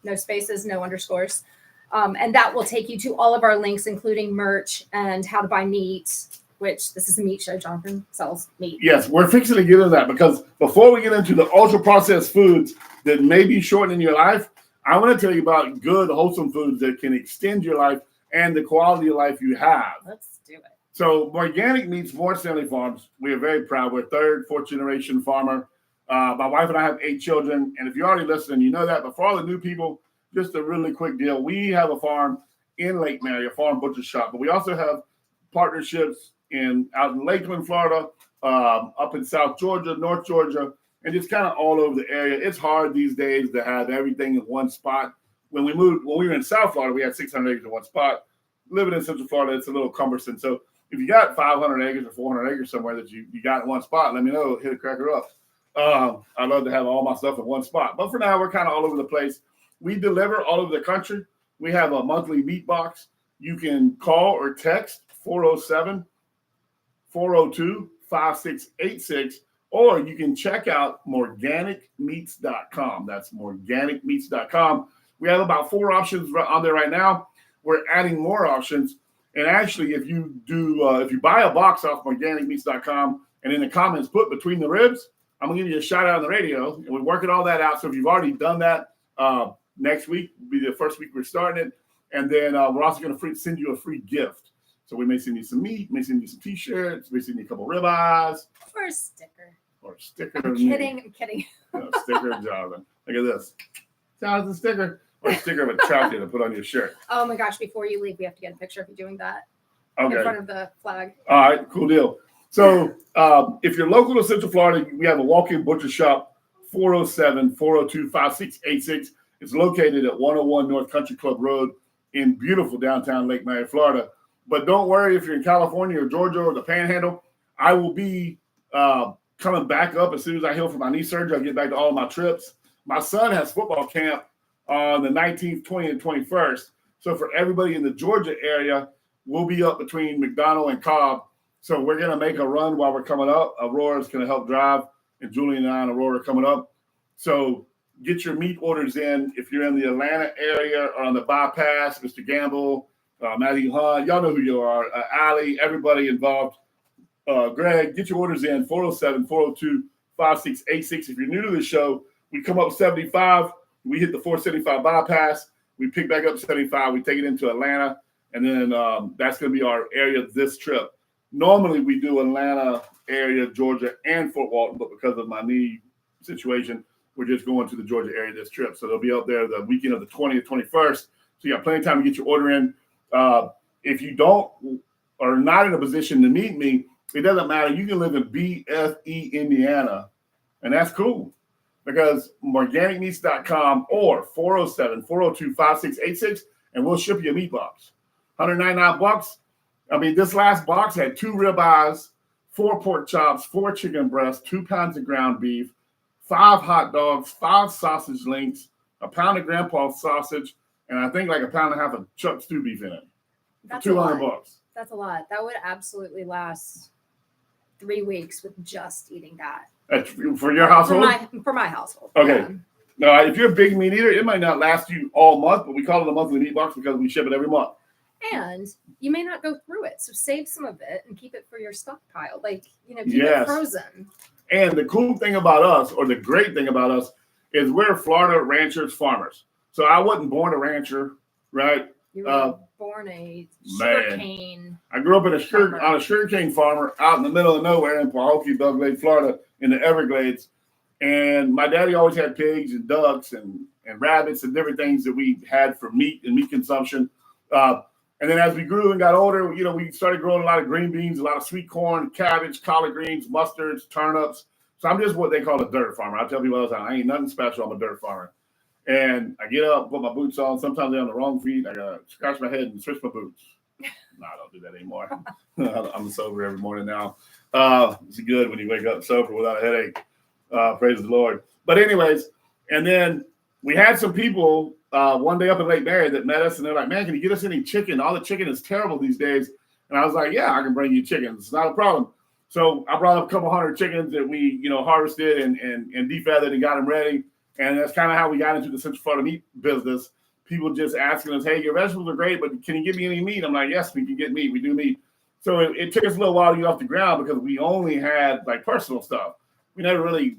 S2: No spaces, no underscores. And that will take you to all of our links, including merch and how to buy meat, which this is a meat show. Jonathan sells meat.
S1: Yes, we're fixing to get into that because before we get into the ultra-processed foods that may be shortening your life, I want to tell you about good, wholesome foods that can extend your life and the quality of life you have.
S2: Let's do it.
S1: So Organic Meats, Morris Family Farms, we are very proud. We're third, fourth generation farmer. My wife and I have 8 children. And if you're already listening, you know that. But for all the new people, just a really quick deal. We have a farm in Lake Mary, a farm butcher shop. But we also have partnerships out in Lakeland, Florida, up in South Georgia, North Georgia, and just kind of all over the area. It's hard these days to have everything in one spot. When we were in South Florida, we had 600 acres in one spot. Living in Central Florida, it's a little cumbersome. So if you got 500 acres or 400 acres somewhere that you got in one spot, let me know. Hit a cracker up. I'd love to have all my stuff in one spot. But for now, we're kind of all over the place. We deliver all over the country. We have a monthly meat box. You can call or text 407-402-5686, or you can check out morganicmeats.com. That's morganicmeats.com. We have about 4 options on there right now. We're adding more options. And actually, if you buy a box off morganicmeats.com and in the comments put between the ribs, I'm going to give you a shout out on the radio. And we're working all that out. So if you've already done that, next week will be the first week we're starting it. And then we're also going to send you a free gift. So we may send you some meat, may send you some T-shirts, may send you a couple ribeyes.
S2: Or a sticker.
S1: I'm
S2: kidding.
S1: Sticker, Jonathan. Look at this. Jonathan's sticker. Or a sticker of a trout to put on your shirt.
S2: Oh my gosh, before you leave, we have to get a picture of you doing that.
S1: Okay.
S2: In front of the flag.
S1: All right, cool deal. So if you're local to Central Florida, we have a walk-in butcher shop, 407-402-5686. It's located at 101 North Country Club Road in beautiful downtown Lake Mary, Florida. But don't worry if you're in California or Georgia or the Panhandle. I will be coming back up as soon as I heal from my knee surgery. I'll get back to all of my trips. My son has football camp on the 19th, 20th, and 21st. So for everybody in the Georgia area, we'll be up between McDonald and Cobb. So we're going to make a run while we're coming up. Aurora's going to help drive, and Julian and I and Aurora are coming up. So get your meat orders in. If you're in the Atlanta area or on the bypass, Mr. Gamble, Matthew Hunt, y'all know who you are, Allie, everybody involved. Greg, get your orders in, 407-402-5686. If you're new to the show, we come up 75. We hit the 475 bypass. We pick back up 75. We take it into Atlanta, and then that's going to be our area this trip. Normally, we do Atlanta area, Georgia, and Fort Walton, but because of my knee situation, we're just going to the Georgia area this trip. So they'll be up there the weekend of the 20th, 21st. So you got plenty of time to get your order in. If you are not in a position to meet me, it doesn't matter. You can live in BFE, Indiana, and that's cool because morganicmeats.com or 407-402-5686, and we'll ship you a meat box. $199. I mean, this last box had 2 ribeyes, 4 pork chops, 4 chicken breasts, 2 pounds of ground beef, 5 hot dogs, 5 sausage links, a pound of grandpa sausage, and I think like a pound and a half of chuck stew beef in it.
S2: That's
S1: $200.
S2: That's a lot. That would absolutely last 3 weeks with just eating that.
S1: That's for your household?
S2: For my household.
S1: Okay.
S2: Yeah.
S1: Now, if you're a big meat eater, it might not last you all month, but we call it a monthly meat box because we ship it every month.
S2: And you may not go through it, so save some of it and keep it for your stockpile. Keep it frozen.
S1: And the cool thing about us, or the great thing about us, is we're Florida ranchers, farmers. So I wasn't born a rancher, right?
S2: You were born a sugarcane.
S1: I grew up on a sugarcane farmer out in the middle of nowhere in Pahokee, Belgrade, Florida, in the Everglades. And my daddy always had pigs and ducks and rabbits and different things that we had for meat and meat consumption. And then as we grew and got older, we started growing a lot of green beans, a lot of sweet corn, cabbage, collard greens, mustards, turnips. So I'm just what they call a dirt farmer. I tell people all the time, I ain't nothing special. I'm a dirt farmer. And I get up, put my boots on. Sometimes they're on the wrong feet. I got to scratch my head and switch my boots. No, I don't do that anymore. I'm sober every morning now. It's good when you wake up sober without a headache. Praise the Lord. But anyways, and then we had some people one day up in Lake Mary that met us, and they're like, man, can you get us any chicken? All the chicken is terrible these days. And I was like, yeah, I can bring you chicken. It's not a problem. So I brought up a couple hundred chickens that we, harvested and defeathered and got them ready. And that's kind of how we got into the Central Florida meat business. People just asking us, hey, your vegetables are great, but can you give me any meat? I'm like, yes, we can get meat. We do meat. So it took us a little while to get off the ground because we only had like personal stuff. We never really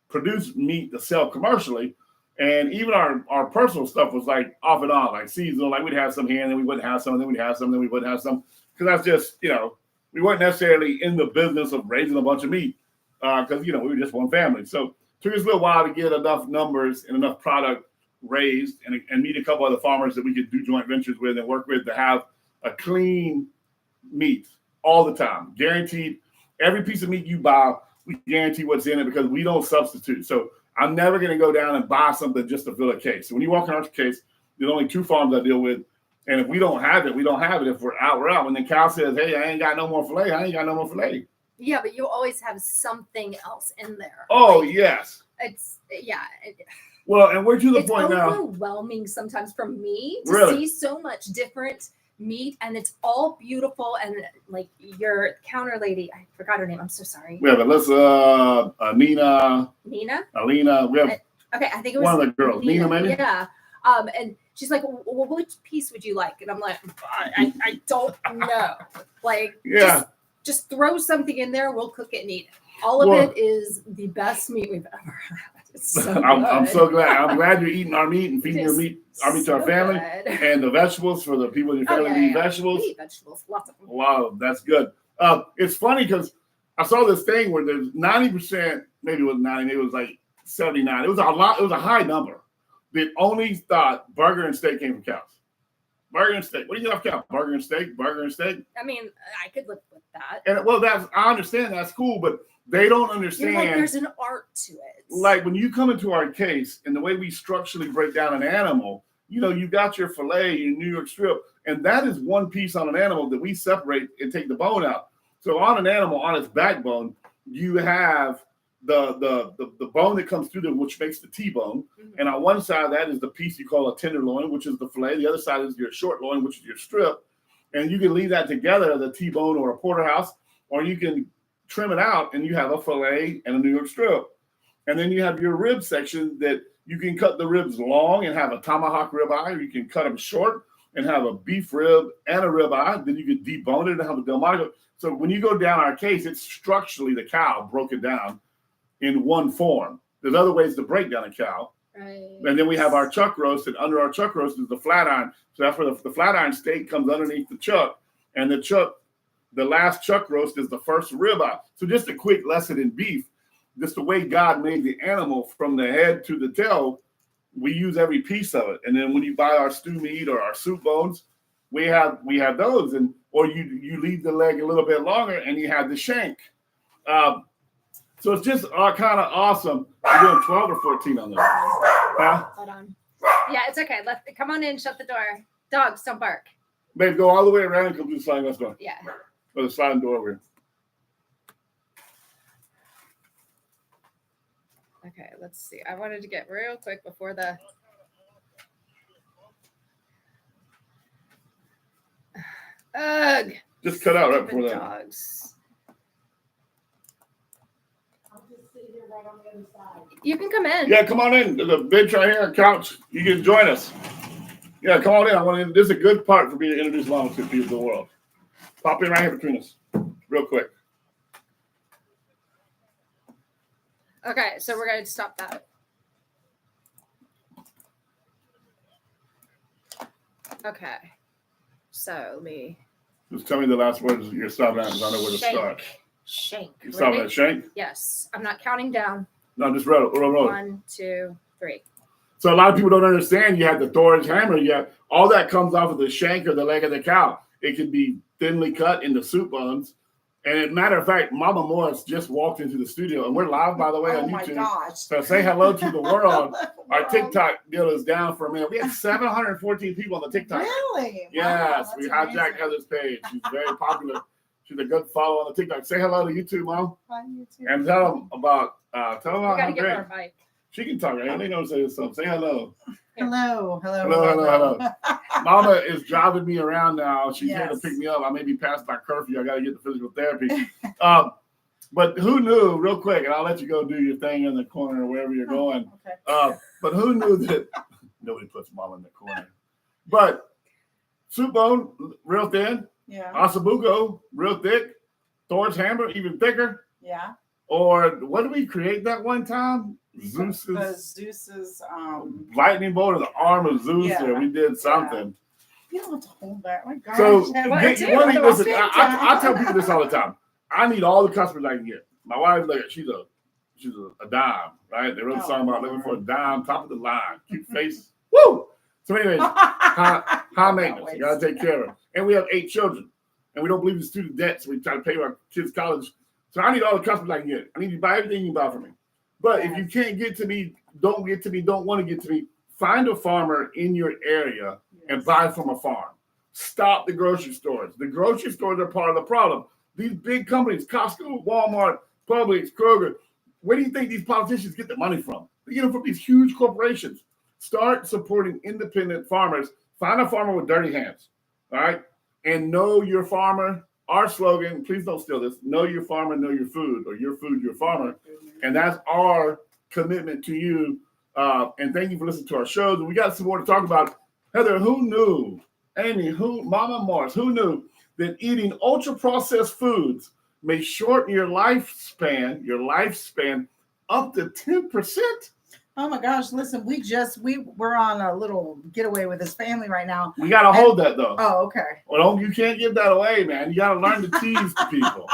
S1: produced meat to sell commercially. And even our personal stuff was like off and on, like seasonal. Like we'd have some here, and then we wouldn't have some, and then we'd have some, then we wouldn't have some. Because that's just, we weren't necessarily in the business of raising a bunch of meat because, we were just one family. So it took us a little while to get enough numbers and enough product raised and meet a couple other farmers that we could do joint ventures with and work with to have a clean meat all the time. Guaranteed, every piece of meat you buy We guarantee what's in it because we don't substitute. So I'm never going to go down and buy something just to fill a case. So when you walk in our case, there's only 2 farms I deal with. And if we don't have it, we don't have it. If we're out, we're out. When the cow says, hey, I ain't got no more filet, I ain't got no more filet.
S2: Yeah, but you always have something else in there.
S1: Oh,
S2: like,
S1: yes.
S2: It's, yeah.
S1: Well, and we're to the
S2: it's
S1: point now.
S2: It's overwhelming sometimes for me to
S1: Really?
S2: see so much different meat, and it's all beautiful. And like your counter lady, I forgot her name. I'm so sorry.
S1: We have Alyssa, Nina, Alina. We have
S2: okay, I think it was
S1: one of the girls. Nina, maybe?
S2: Yeah. And she's like, well, which piece would you like? And I'm like, I don't know. Like,
S1: Yeah.
S2: just throw something in there. We'll cook it and eat it. All of it is the best meat we've ever had. It's so
S1: I'm
S2: good.
S1: so glad. I'm glad you're eating our meat and feeding our meat to our family.
S2: good.
S1: And the vegetables for the people in your family eat vegetables.
S2: We eat vegetables, lots of them.
S1: Wow, that's good. It's funny because I saw this thing where there's 90%, maybe it was 90, maybe it was like 79. It was a lot. It was a high number. That only thought burger and steak came from cows. Burger and steak. What do you get off cow? Burger and steak. Burger and steak.
S2: I mean, I could live with that.
S1: And well, I understand that's cool, but they don't understand.
S2: You're like, there's an art to it.
S1: Like when you come into our case and the way we structurally break down an animal, you got your filet, your New York strip, and that is one piece on an animal that we separate and take the bone out. So on an animal, on its backbone, you have the bone that comes through there, which makes the T-bone. Mm-hmm. And on one side of that is the piece you call a tenderloin, which is the filet. The other side is your short loin, which is your strip. And you can leave that together, the T-bone or a porterhouse, or you can trim it out and you have a filet and a New York strip. And then you have your rib section that you can cut the ribs long and have a tomahawk ribeye, or you can cut them short and have a beef rib and a ribeye. Then you can debone it and have a Delmonico. So when you go down our case, it's structurally the cow broken down in one form. There's other ways to break down a cow.
S2: Right.
S1: And then we have our chuck roast, and under our chuck roast is the flat iron. So that's where the flat iron steak comes underneath the chuck. And the last chuck roast is the first ribeye. So just a quick lesson in beef. Just the way God made the animal from the head to the tail, we use every piece of it. And then when you buy our stew meat or our soup bones, we have those. And or you leave the leg a little bit longer and you have the shank. So it's just kind of awesome. You're doing 12 or 14 on this. Huh?
S2: Hold on. Yeah, it's okay. Come on in. Shut the door. Dogs, don't bark.
S1: Babe, go all the way around and come through the sliding glass door.
S2: Yeah.
S1: Or the sliding door over here.
S2: Okay, let's see. I wanted to get real quick before the... Ugh.
S1: Just cut out right before that.
S2: Dogs. You can come in.
S1: Yeah, come on in. There's a bench right here, a couch. You can join us. Yeah, come on in. This is a good part for me to introduce Mama to people of the world. Pop in right here between us, real quick.
S2: Okay, so we're going to stop that. Okay. So let me...
S1: Just tell me the last words you're stopping at because I know where to start.
S2: Shank.
S1: You stopping at shank?
S2: Yes. I'm not counting down.
S1: No, just roll.
S2: 1, 2, 3. So
S1: a lot of people don't understand. You have the Thor's hammer. All that comes off of the shank or the leg of the cow. It can be thinly cut into soup bones. And as a matter of fact, Mama Morris just walked into the studio, and we're live, by the way, on YouTube.
S4: Oh, my gosh.
S1: So say hello to the world. Our TikTok deal is down for a minute. We have 714 people on the TikTok.
S4: Really?
S1: Yes,
S4: Wow,
S1: we
S4: that's
S1: hijacked
S4: amazing.
S1: Heather's page. She's very popular. She's a good follow on the TikTok. Say hello to YouTube, Mom.
S4: Hi, YouTube.
S1: And tell them about
S2: we
S1: how
S2: got to give
S1: great.
S2: her a mic.
S1: She can talk, right? They know say something. Say hello.
S4: Hello.
S1: Mama is driving me around now. She's here to
S4: Yes.
S1: pick me up. I may be past my curfew. I got to get the physical therapy. But who knew, real quick, and I'll let you go do your thing in the corner or wherever you're going.
S4: Okay.
S1: But who knew that nobody puts Mama in the corner? But soup bone, real thin.
S4: Yeah.
S1: Ossobuco, real thick. Thor's hammer, even thicker.
S4: Yeah.
S1: Or what did we create that one time?
S4: Zeus's
S1: lightning bolt or the arm of Zeus,
S4: Yeah.
S1: or we did something.
S4: You don't have to hold that. My gosh.
S1: So
S4: Have
S2: What?
S4: I-
S2: Dude,
S1: listen,
S4: Big
S1: I
S4: time.
S1: tell people this all the time. I need all the customers I can get. My wife, like, she's a dime, right? They wrote a song about looking for a dime, top of the line, cute face. Woo! So anyways, high maintenance. You gotta take care of her. And we have 8 children. And we don't believe in student debt, so we try to pay our kids' college So I need all the customers I can get. I need you to buy everything you buy from me. But if you can't get to me, don't want to get to me, find a farmer in your area and buy from a farm. Stop the grocery stores. The grocery stores are part of the problem. These big companies, Costco, Walmart, Publix, Kroger, where do you think these politicians get their money from? They get them from these huge corporations. Start supporting independent farmers. Find a farmer with dirty hands, all right? And know your farmer. Our slogan, please don't steal this, know your farmer, know your food, or your food, your farmer. And that's our commitment to you. And thank you for listening to our shows. And we got some more to talk about. Heather, who knew? Amy, Mama Morris, who knew that eating ultra-processed foods may shorten your lifespan up to 10%?
S4: Oh my gosh, listen, we're on a little getaway with his family right now.
S1: We got to hold that, though.
S4: Oh, okay.
S1: Well, you can't give that away, man. You got to learn to tease the people.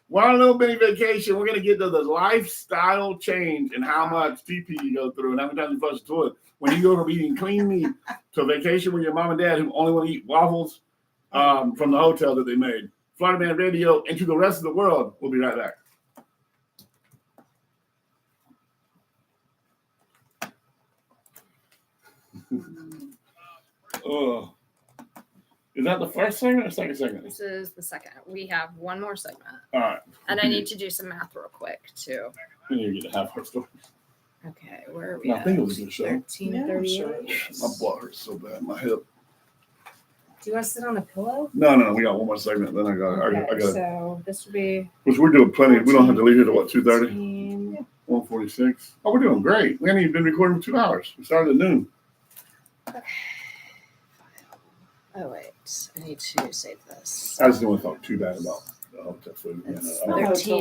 S1: We're on a little mini vacation. We're going to get to the lifestyle change and how much TP you go through and how many times you flush the toilet. When you go from eating clean meat to a vacation with your mom and dad who only want to eat waffles from the hotel that they made. Florida Man Radio and to the rest of the world. We'll be right back. Oh. Is that the first segment or second segment?
S2: This is the second. We have one more segment.
S1: All right.
S2: And I need to do some math real quick, too.
S1: We need to get a half hour story.
S2: Okay, where are we
S1: I think it was a good show.
S2: 13:38.
S1: My butt hurts so bad. My hip.
S2: Do you want to sit on a pillow?
S1: No. We got one more segment. Then I got.
S2: So this would be.
S1: Which we're doing plenty. We don't have to leave here to what, 2:30?
S2: 14.
S1: 1:46. Oh, we're doing great. We haven't even been recording for 2 hours. We started at noon.
S2: Okay. Oh wait, I need to save this.
S1: I just don't want to talk too bad about the hotel food. I just don't want to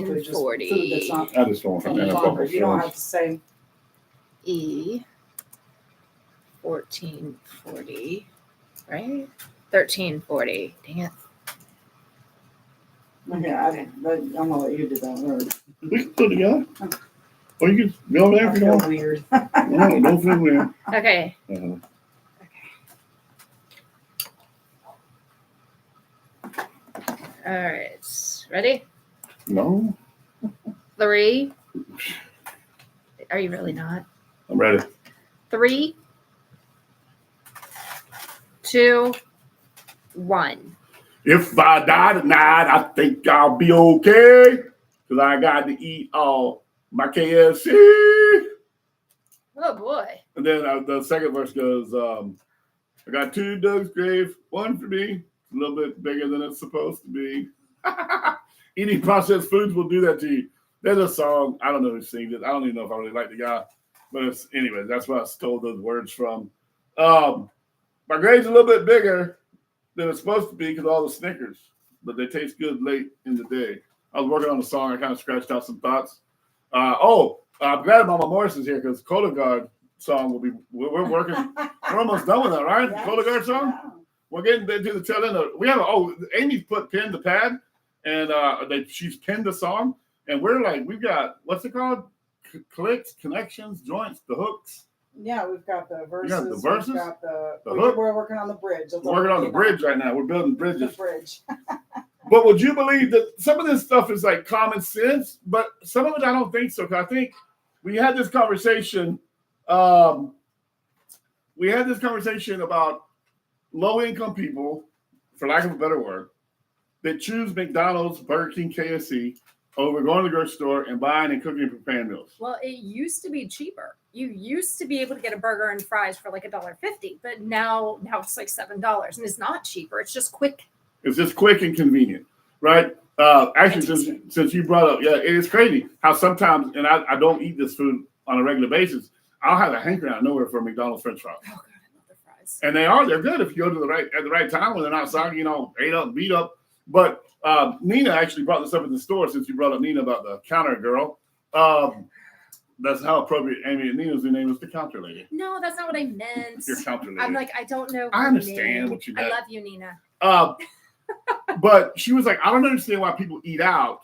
S4: You don't have to say.
S2: E 1440, right? 1340. Dang it.
S4: Okay, I'm gonna let you do that word.
S1: We can put it together. Or you can go over there
S4: I
S1: if you
S4: feel
S1: want.
S4: weird.
S1: No, don't feel weird.
S2: Okay. All right. Ready?
S1: No,
S2: 3. Are you really not?
S1: I'm ready.
S2: 3, 2, 1.
S1: If I die tonight, I think I'll be okay. Because I got to eat all my KFC.
S2: Oh boy.
S1: And then the second verse goes, I got 2 Doug's grave, one for me. A little bit bigger than it's supposed to be. Eating processed foods will do that to you. There's a song. I don't know who sings it. I don't even know if I really like the guy. But anyway, that's where I stole those words from. My grave's a little bit bigger than it's supposed to be because of all the Snickers. But they taste good late in the day. I was working on the song. I kind of scratched out some thoughts. I'm glad Mama Morris is here because Cola Guard song will be. We're working. We're almost done with that, right?
S4: Yes.
S1: Cola Guard song.
S4: Yeah.
S1: We're getting to the tail end of. We have Amy's put pen to pad, and she's pinned the song, and we've got what's it called? Clicks, connections, joints, the hooks.
S4: Yeah, we've got the verses.
S1: You got the verses?
S4: We've got
S1: The hook?
S4: we're working on the bridge.
S1: We're working on the bridge right now. We're building
S4: The
S1: bridges.
S4: bridge.
S1: But would you believe that some of this stuff is like common sense, but some of it I don't think so. Because I think we had this conversation. We had this conversation about low-income people, for lack of a better word, that choose McDonald's, Burger King, KFC over going to the grocery store and buying and cooking and preparing meals.
S2: Well, it used to be cheaper. You used to be able to get a burger and fries for like $1.50, but now it's like $7, and it's not cheaper. It's just quick.
S1: It's just quick and convenient, right? Actually, since you brought up, it is crazy how sometimes, and I don't eat this food on a regular basis, I'll have a hankering out of nowhere for a McDonald's French fries.
S2: Oh God, I love the fries.
S1: And they're good if you go to at the right time when they're not soggy, ate up, beat up. But Nina actually brought this up in the store since you brought up Nina about the counter girl. That's how appropriate Amy and Nina's name was, the counter lady.
S2: No, that's not what I meant.
S1: Your counter lady.
S2: I'm like, I don't know.
S1: I
S2: her
S1: understand
S2: name.
S1: what you
S2: I
S1: meant.
S2: love you, Nina.
S1: But she was like, I don't understand why people eat out.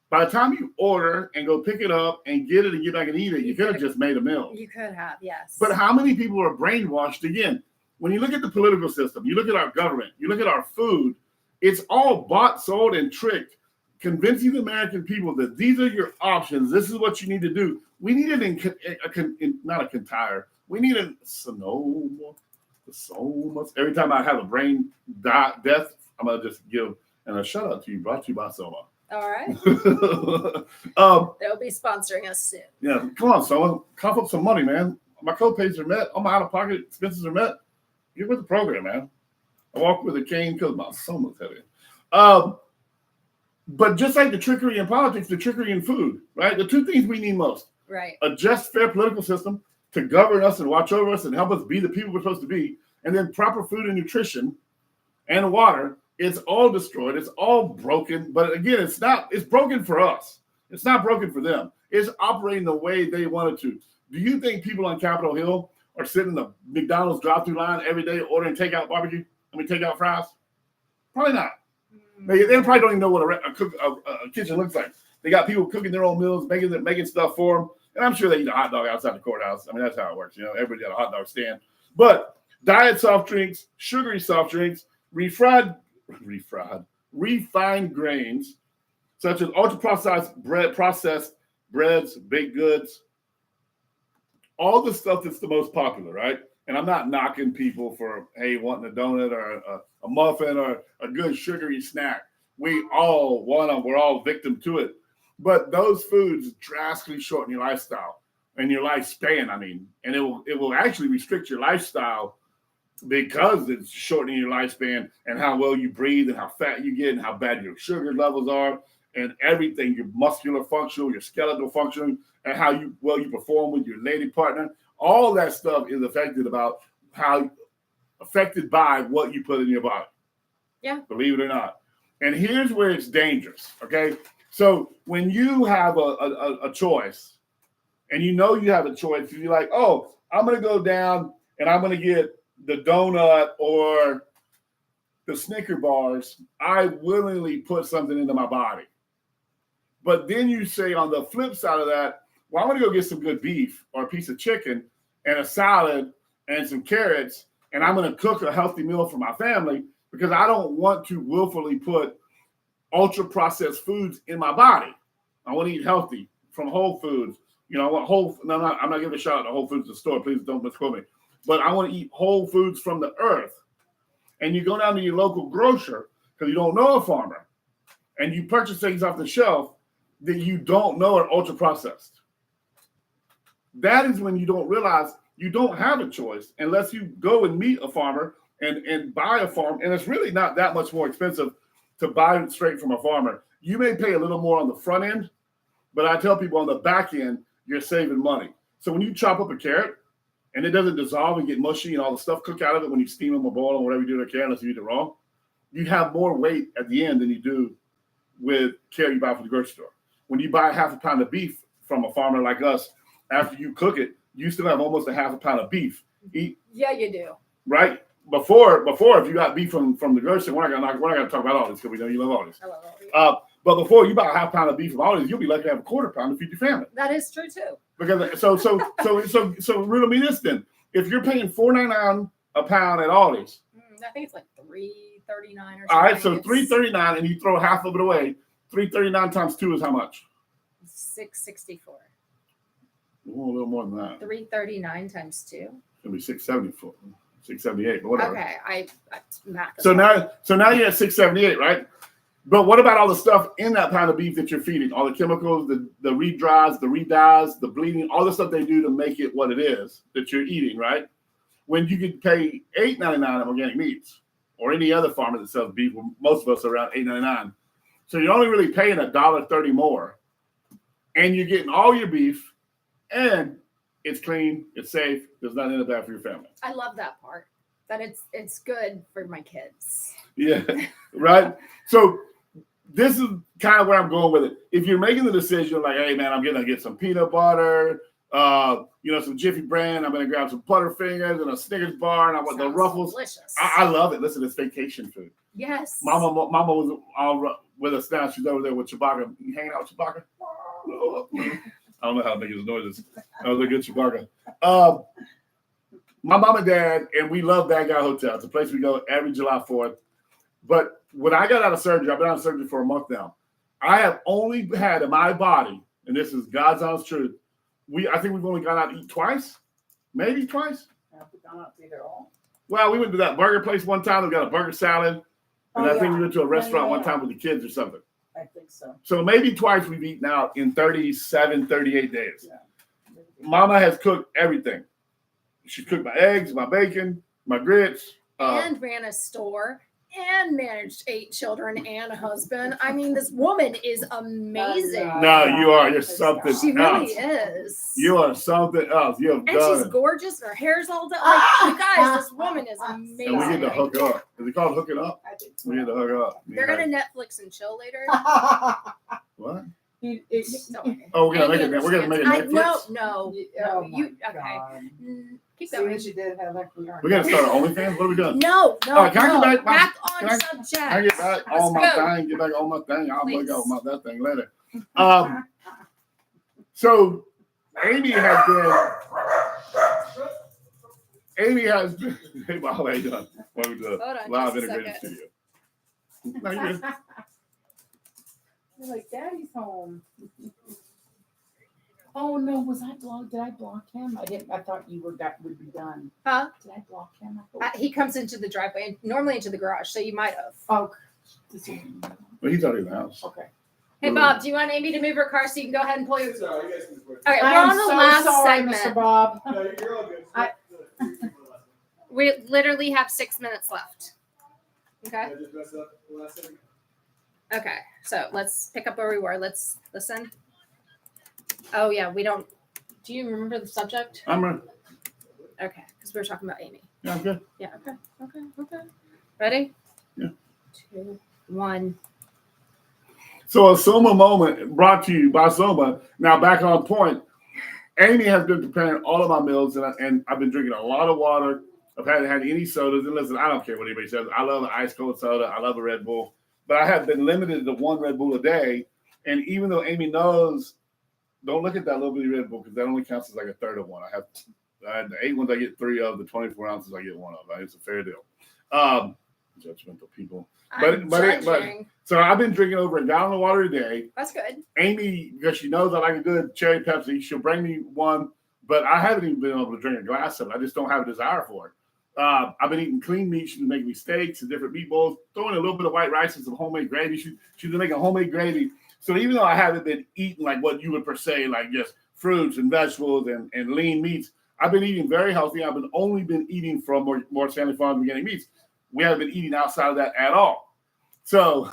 S1: By the time you order and go pick it up and get it and get back and eat it, you could have just made a meal.
S2: You could have, yes.
S1: But how many people are brainwashed again? When you look at the political system, you look at our government, you look at our food, it's all bought, sold, and tricked convincing the American people that these are your options. This is what you need to do. We need not a Kintyre. We need a Sonoma. Every time I have a brain death, I'm gonna just give a shout out to you. Brought to you by Soma.
S2: All right. They'll be sponsoring us soon.
S1: Yeah, come on, Soma. Cough up some money, man. My co-pays are met. All my out-of-pocket expenses are met. Get with the program, man. I walk with a cane because my Soma's heavy. But just like the trickery in politics, the trickery in food, right? The two things we need most.
S2: Right.
S1: A just, fair political system to govern us and watch over us and help us be the people we're supposed to be. And then proper food and nutrition and water. It's all destroyed. It's all broken. But again, it's broken for us. It's not broken for them. It's operating the way they want it to. Do you think people on Capitol Hill are sitting in the McDonald's drive-through line every day ordering takeout fries? Probably not. They probably don't even know what a kitchen looks like. They got people cooking their own meals, making stuff for them. And I'm sure they eat a hot dog outside the courthouse. I mean, that's how it works. Everybody got a hot dog stand. But diet soft drinks, sugary soft drinks, refined grains, such as ultra-processed breads, baked goods, all the stuff that's the most popular, right? And I'm not knocking people for, hey, wanting a donut or a muffin or a good sugary snack. We all want them. We're all victim to it. But those foods drastically shorten your lifestyle and your lifespan, and it will actually restrict your lifestyle because it's shortening your lifespan and how well you breathe and how fat you get and how bad your sugar levels are and everything, your muscular function, your skeletal function, and how you perform with your lady partner. All that stuff is affected by what you put in your body.
S2: Yeah.
S1: Believe it or not. And here's where it's dangerous, okay? So when you have a choice and you have a choice, you're like, oh, I'm going to go down and I'm going to get the donut or the Snicker bars. I willingly put something into my body. But then you say on the flip side of that, well, I'm going to go get some good beef or a piece of chicken and a salad and some carrots, and I'm going to cook a healthy meal for my family because I don't want to willfully put ultra-processed foods in my body. I want to eat healthy from Whole Foods. I want I'm not giving a shout out to Whole Foods the store. Please don't misquote me. But I want to eat whole foods from the earth. And you go down to your local grocer because you don't know a farmer, and you purchase things off the shelf that you don't know are ultra-processed. That is when you don't realize you don't have a choice unless you go and meet a farmer and buy a farm. And it's really not that much more expensive to buy it straight from a farmer. You may pay a little more on the front end, but I tell people on the back end, you're saving money. So when you chop up a carrot and it doesn't dissolve and get mushy and all the stuff cook out of it when you steam them or boil them, whatever you do to a carrot, unless you eat it raw, you have more weight at the end than you do with carrot you buy from the grocery store. When you buy half a pound of beef from a farmer like us, after you cook it, you still have almost a half a pound of beef.
S2: Yeah, you do.
S1: Right? Before, if you got beef from the grocery, we're not gonna talk about all this because we know you love all this.
S2: I love all these.
S1: But before you buy a half pound of beef from all this, you'll be lucky to have a quarter pound to feed your family.
S2: That is true too.
S1: Because so riddle me this then: if you're paying $4.99 a pound at Aldi's,
S2: I think it's like $3.39 or something.
S1: All right, so $3.39, and you throw half of it away. $3.39 times 2 is how much?
S2: $6.64.
S1: A little more than that.
S2: $3.39 times 2.
S1: It's gonna be $6.74, $6.78, but whatever.
S2: Okay, I math.
S1: So now you're at $6.78, right? But what about all the stuff in that pound of beef that you're feeding? All the chemicals, the re-dries, the re-dyes, the bleeding, all the stuff they do to make it what it is that you're eating, right? When you could pay $8.99 at organic meats or any other farmer that sells beef, well, most of us are around $8.99. So you're only really paying $1.30 more, and you're getting all your beef, and it's clean, it's safe, there's nothing in it bad for your family.
S2: I love that part. That it's good for my kids.
S1: Yeah, right? So this is kind of where I'm going with it. If you're making the decision like, hey, man, I'm going to get some peanut butter, some Jiffy brand, I'm going to grab some Butterfingers and a Snickers bar, and I want the Ruffles.
S2: Delicious.
S1: I love it. Listen, it's vacation food.
S2: Yes.
S1: Mama was all with us now. She's over there with Chewbacca. You hanging out with Chewbacca? I don't know how to make his noises. That was a good Chewbacca. My mom and dad, and we love Bad Guy Hotel. It's a place we go every July 4th. But when I got out of surgery, I've been out of surgery for a month now. I have only had in my body, and this is God's honest truth. I think we've only gone out to eat twice, maybe twice.
S4: Have we gone out to eat at all?
S1: Well, we went to that burger place one time. We got a burger salad, and I think we went to a restaurant one
S4: Yeah.
S1: time with the kids or something.
S4: I think so.
S1: So maybe twice we've eaten out in 37, 38 days.
S4: Yeah.
S1: Mama has cooked everything. She cooked my eggs, my bacon, my grits.
S2: And ran a store and managed 8 children and a husband. I mean, this woman is amazing.
S1: No, you are. You're something
S2: She really
S1: else.
S2: is.
S1: You are something else. You have
S2: And
S1: done
S2: she's
S1: it.
S2: gorgeous. Her hair's all done. Like, you guys, this woman is amazing.
S1: And we get to hook up. Is it called hooking up?
S4: I think so.
S1: We get to hook up.
S2: They're gonna Netflix and chill later.
S1: What?
S2: Don't worry.
S1: Oh, we're gonna make
S2: Amy
S1: it. We're gonna make it
S2: understands.
S1: Netflix.
S2: No,
S4: Oh
S2: you
S4: my
S2: okay?
S4: God.
S2: Keep
S4: See
S2: going.
S4: what you did, Heather?
S1: We gotta start our OnlyFans. What are we doing?
S2: No,
S1: Can I get back
S2: on
S1: can I-
S2: subject.
S1: I get back on my
S2: Let's go.
S1: thing. Get back on my thing. I'll
S2: Please.
S1: look out my that thing later. So Amy has been. Amy has been. Hey, Bob, how you doing? Welcome to
S2: Hold on,
S1: Live
S2: just a
S1: Integrated
S2: second.
S1: Studio. No, you're good.
S4: You're like, Daddy's home. Oh no, was I blocked? Did I block him? I didn't. I thought you would be done.
S2: Huh?
S4: Did I block him? I thought-
S2: He comes into the driveway, normally into the garage, so you might have.
S4: Oh,
S1: Well, he's already in the house.
S4: okay.
S2: Hey, Bob, do you want Amy to move her car so you can go ahead and pull your?
S3: Sorry, you guys can record.
S2: Okay, we're
S4: I'm
S2: on the
S4: so
S2: last
S4: sorry,
S2: segment.
S4: Mr. Bob.
S3: No, you're all good.
S4: I-
S2: We literally have 6 minutes left. Okay.
S3: I just messed up the last second.
S2: Okay. So let's pick up where we were. Let's listen. Oh yeah, we don't. Do you remember the subject?
S1: I'm ready.
S2: Okay, because we were talking about Amy.
S1: Yeah, I'm good.
S2: Yeah. Okay. Ready?
S1: Yeah.
S2: 2, 1.
S1: So a Soma moment brought to you by Soma. Now back on point. Amy has been preparing all of my meals, and I've been drinking a lot of water. I've hadn't had any sodas. And listen, I don't care what anybody says. I love an ice cold soda. I love a Red Bull. But I have been limited to 1 Red Bull a day. And even though Amy knows, don't look at that little bitty Red Bull because that only counts as like a third of one. I have the 8 ones I get 3 of, the 24 ounces I get 1 of. Right? It's a fair deal. Judgmental people.
S2: I'm
S1: but-
S2: judging.
S1: So I've been drinking over a gallon of water a day.
S2: That's good.
S1: Amy, because she knows I like a good cherry Pepsi, she'll bring me one, but I haven't even been able to drink a glass of it. I just don't have a desire for it. I've been eating clean meat. She's been making me steaks and different meatballs, throwing a little bit of white rice and some homemade gravy. She's been making homemade gravy. So even though I haven't been eating like what you would per se, like just fruits and vegetables and lean meats, I've been eating very healthy. I've only been eating from more Stanley Farms Organic Meats. We haven't been eating outside of that at all. So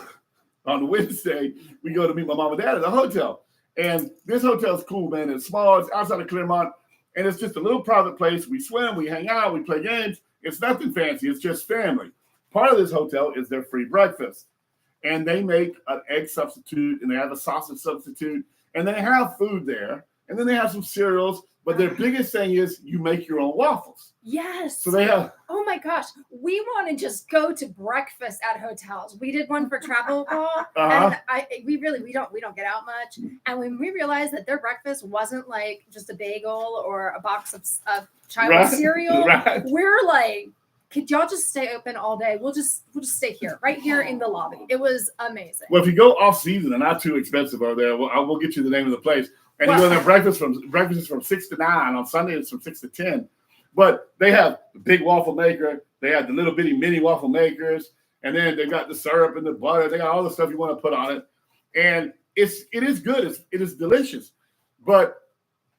S1: on Wednesday, we go to meet my mom and dad at a hotel. And this hotel's cool, man. It's small. It's outside of Claremont. And it's just a little private place. We swim, we hang out, we play games. It's nothing fancy. It's just family. Part of this hotel is their free breakfast. And they make an egg substitute, and they have a sausage substitute, and they have food there. And then they have some cereals. But their biggest thing is you make your own waffles.
S2: Yes.
S1: So they have...
S2: Oh my gosh, we want to just go to breakfast at hotels. We did one for travel ball, and we don't get out much. And when we realized that their breakfast wasn't like just a bagel or a box of childhood cereal, we're like, could y'all just stay open all day? We'll just stay here, right here in the lobby. It was amazing.
S1: Well, if you go off season and not too expensive over there, I will get you the name of the place. And you go there, breakfast is from 6 to 9. On Sunday, it's from 6 to 10. But they have the big waffle maker. They have the little bitty mini waffle makers. And then they got the syrup and the butter. They got all the stuff you want to put on it. And it is good. It is delicious. But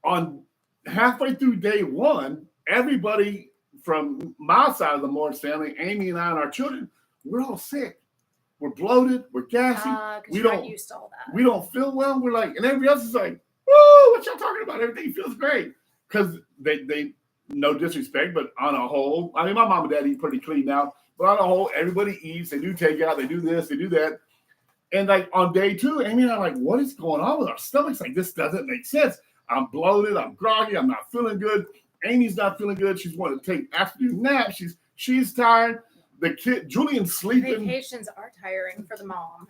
S1: on halfway through day 1, everybody from my side of the Morgan Stanley, Amy and I and our children, we're all sick. We're bloated. We're gassy.
S2: We don't used to all that.
S1: We don't feel well. We're like, and everybody else is like, woo, what y'all talking about? Everything feels great. Because they no disrespect, but on a whole, I mean, my mom and dad eat pretty clean now, but on a whole, everybody eats. They do takeout. They do this. They do that. And like on day 2, Amy and I are like, what is going on with our stomachs? Like, this doesn't make sense. I'm bloated. I'm groggy. I'm not feeling good. Amy's not feeling good. She's wanting to take afternoon naps. She's tired. The kid, Julian's sleeping.
S2: Vacations are tiring for the mom.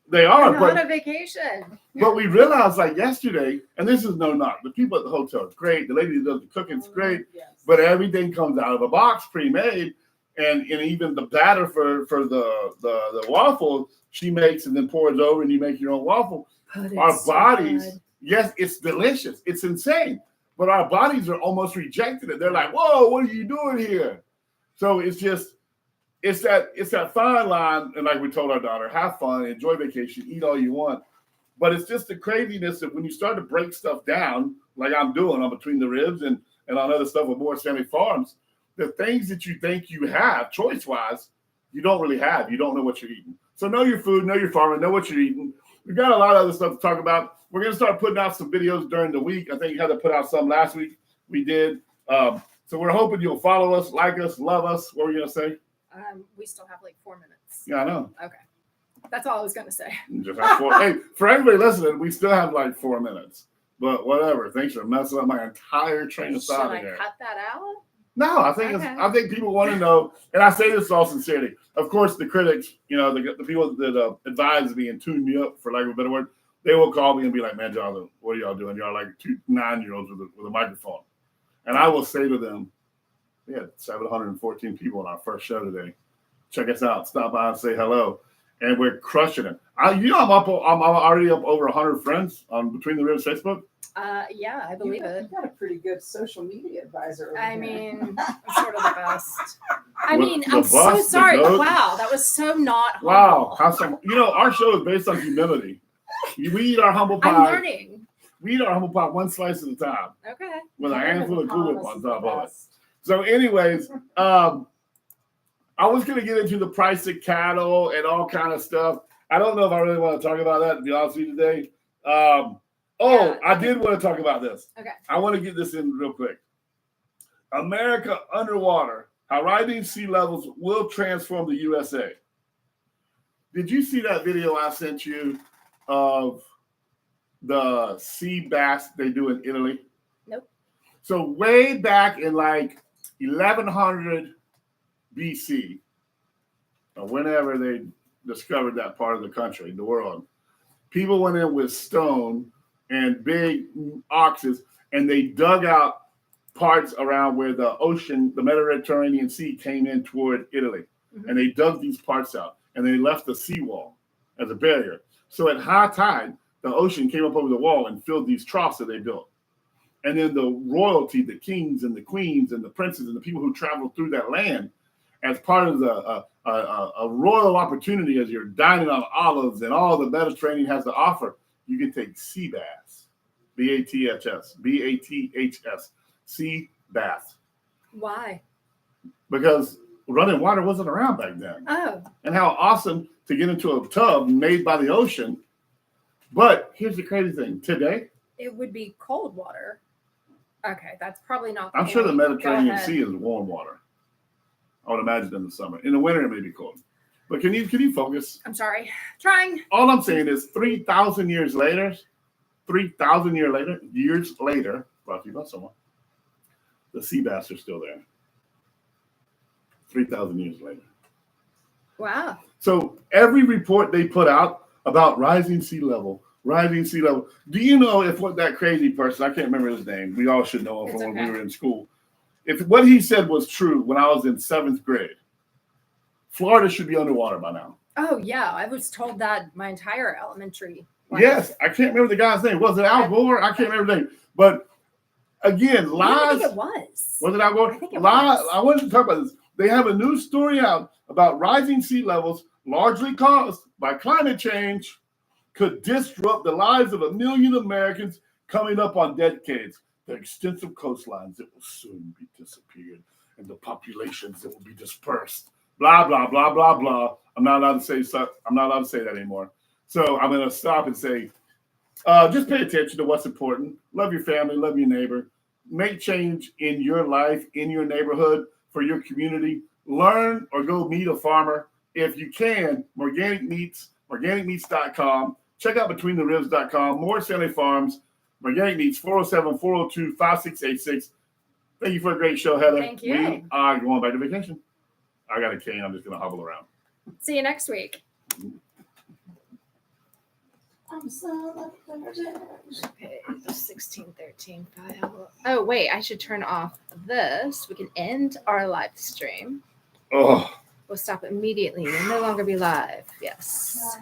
S1: They are,
S2: Not a vacation.
S1: But we realized like yesterday, and this is no knock, the people at the hotel are great. The lady that does the cooking's great,
S4: Yes.
S1: but everything comes out of a box pre-made. and even the batter for the waffle she makes and then pours over, and you make your own waffle. Our bodies, yes, it's delicious. It's insane. But our bodies are almost rejecting it. They're like, whoa, what are you doing here? So it's that fine line. And like we told our daughter, have fun, enjoy vacation, eat all you want. But it's just the craziness of when you start to break stuff down, like I'm doing on Between the Ribs and on other stuff with Morris Family Farms, the things that you think you have choice-wise, you don't really have. You don't know what you're eating. So know your food, know your farming, know what you're eating. We've got a lot of other stuff to talk about. We're going to start putting out some videos during the week. I think you had to put out some last week. We did. So we're hoping you'll follow us, like us, love us. What were you going to say?
S2: We still have like 4 minutes.
S1: Yeah, I know.
S2: Okay. That's all I was going to say.
S1: Just have 4. Hey, for everybody listening, we still have like 4 minutes. But whatever. Thanks for messing up my entire train of thought
S2: Should
S1: here.
S2: I cut that out?
S1: No, I think
S2: Okay.
S1: I think people want to know, and I say this in all sincerity. Of course, the critics, the people that advise me and tune me up, for lack of a better word, they will call me and be like, "Man, Jonathan, what are y'all doing? Y'all like 2 9-year-olds with a microphone." And I will say to them, "We had 714 people on our first show today. Check us out. Stop by and say hello." And we're crushing it. I'm already up over 100 friends on Between the Ribs Facebook.
S2: Yeah, I believe it.
S4: You've got a pretty good social media advisor.
S2: I mean, I'm sort of the best. I
S1: With
S2: mean,
S1: the
S2: I'm so
S1: bus, the
S2: sorry.
S1: goat.
S2: Wow, that was so not humble.
S1: Wow, our show is based on humility. We eat our humble
S2: I'm
S1: pie.
S2: learning.
S1: We eat our humble pie one slice at a time
S2: Okay.
S1: with a handful of Cool Whip on top of it. So, anyways, I was going to get into the price of cattle and all kind of stuff. I don't know if I really want to talk about that, to be honest with you today. I did want to talk about this.
S2: Okay.
S1: I want to get this in real quick. America underwater, how rising sea levels will transform the USA. Did you see that video I sent you of the sea bass they do in Italy?
S2: Nope.
S1: So way back in like 1100 BC, or whenever they discovered that part of the country, the world, people went in with stone and big oxes, and they dug out parts around where the ocean, the Mediterranean Sea, came in toward Italy.
S2: Mhm.
S1: And they dug these parts out, and they left the seawall as a barrier. So at high tide, the ocean came up over the wall and filled these troughs that they built. And then the royalty, the kings and the queens and the princes and the people who traveled through that land, as part of a royal opportunity, as you're dining on olives and all the Mediterranean has to offer, you can take sea bass, B-A-T-H-S, B-A-T-H-S, sea bass.
S2: Why?
S1: Because running water wasn't around back then.
S2: Oh.
S1: And how awesome to get into a tub made by the ocean. But here's the crazy thing. Today,
S2: It would be cold water. Okay, that's probably not.
S1: I'm sure the
S2: point. Go
S1: Mediterranean
S2: ahead.
S1: Sea is warm water. I would imagine in the summer. In the winter, it may be cold. But can you focus?
S2: I'm sorry. Trying.
S1: All I'm saying is 3,000 years later, years later, brought to you by someone, the sea bass are still there. 3,000 years later.
S2: Wow.
S1: So every report they put out about rising sea level. Do you know if what that crazy person, I can't remember his name, we all should know him
S2: It's
S1: from when
S2: okay.
S1: we were in school. If what he said was true when I was in 7th grade, Florida should be underwater by now.
S2: Oh yeah, I was told that my entire elementary life.
S1: Yes, I can't remember the guy's name. Was it Al Gore? I can't remember the name. But again,
S2: I don't
S1: lies.
S2: think it was.
S1: Was it Al Gore?
S2: I think it
S1: Lies.
S2: was.
S1: I wanted to talk about this. They have a new story out about rising sea levels, largely caused by climate change, could disrupt the lives of 1 million Americans coming up on decades. The extensive coastlines that will soon be disappeared, and the populations that will be dispersed. Blah blah blah blah blah. I'm not allowed to say that anymore. So I'm going to stop and say, just pay attention to what's important. Love your family, love your neighbor. Make change in your life, in your neighborhood, for your community. Learn or go meet a farmer. If you can, Organic Meats, organicmeats.com. Check out betweentheribs.com. Morris Family Farms, Organic Meats, 407-402-5686. Thank you for a great show, Heather.
S2: Thank you.
S1: We are going back to vacation. I got a cane. I'm just going to hobble around.
S2: See you next week.
S4: I'm so
S2: Okay, 1613 file. Oh wait, I should turn off this. We can end our live stream.
S1: Oh,
S2: We'll stop immediately. You'll no longer be live. Yes.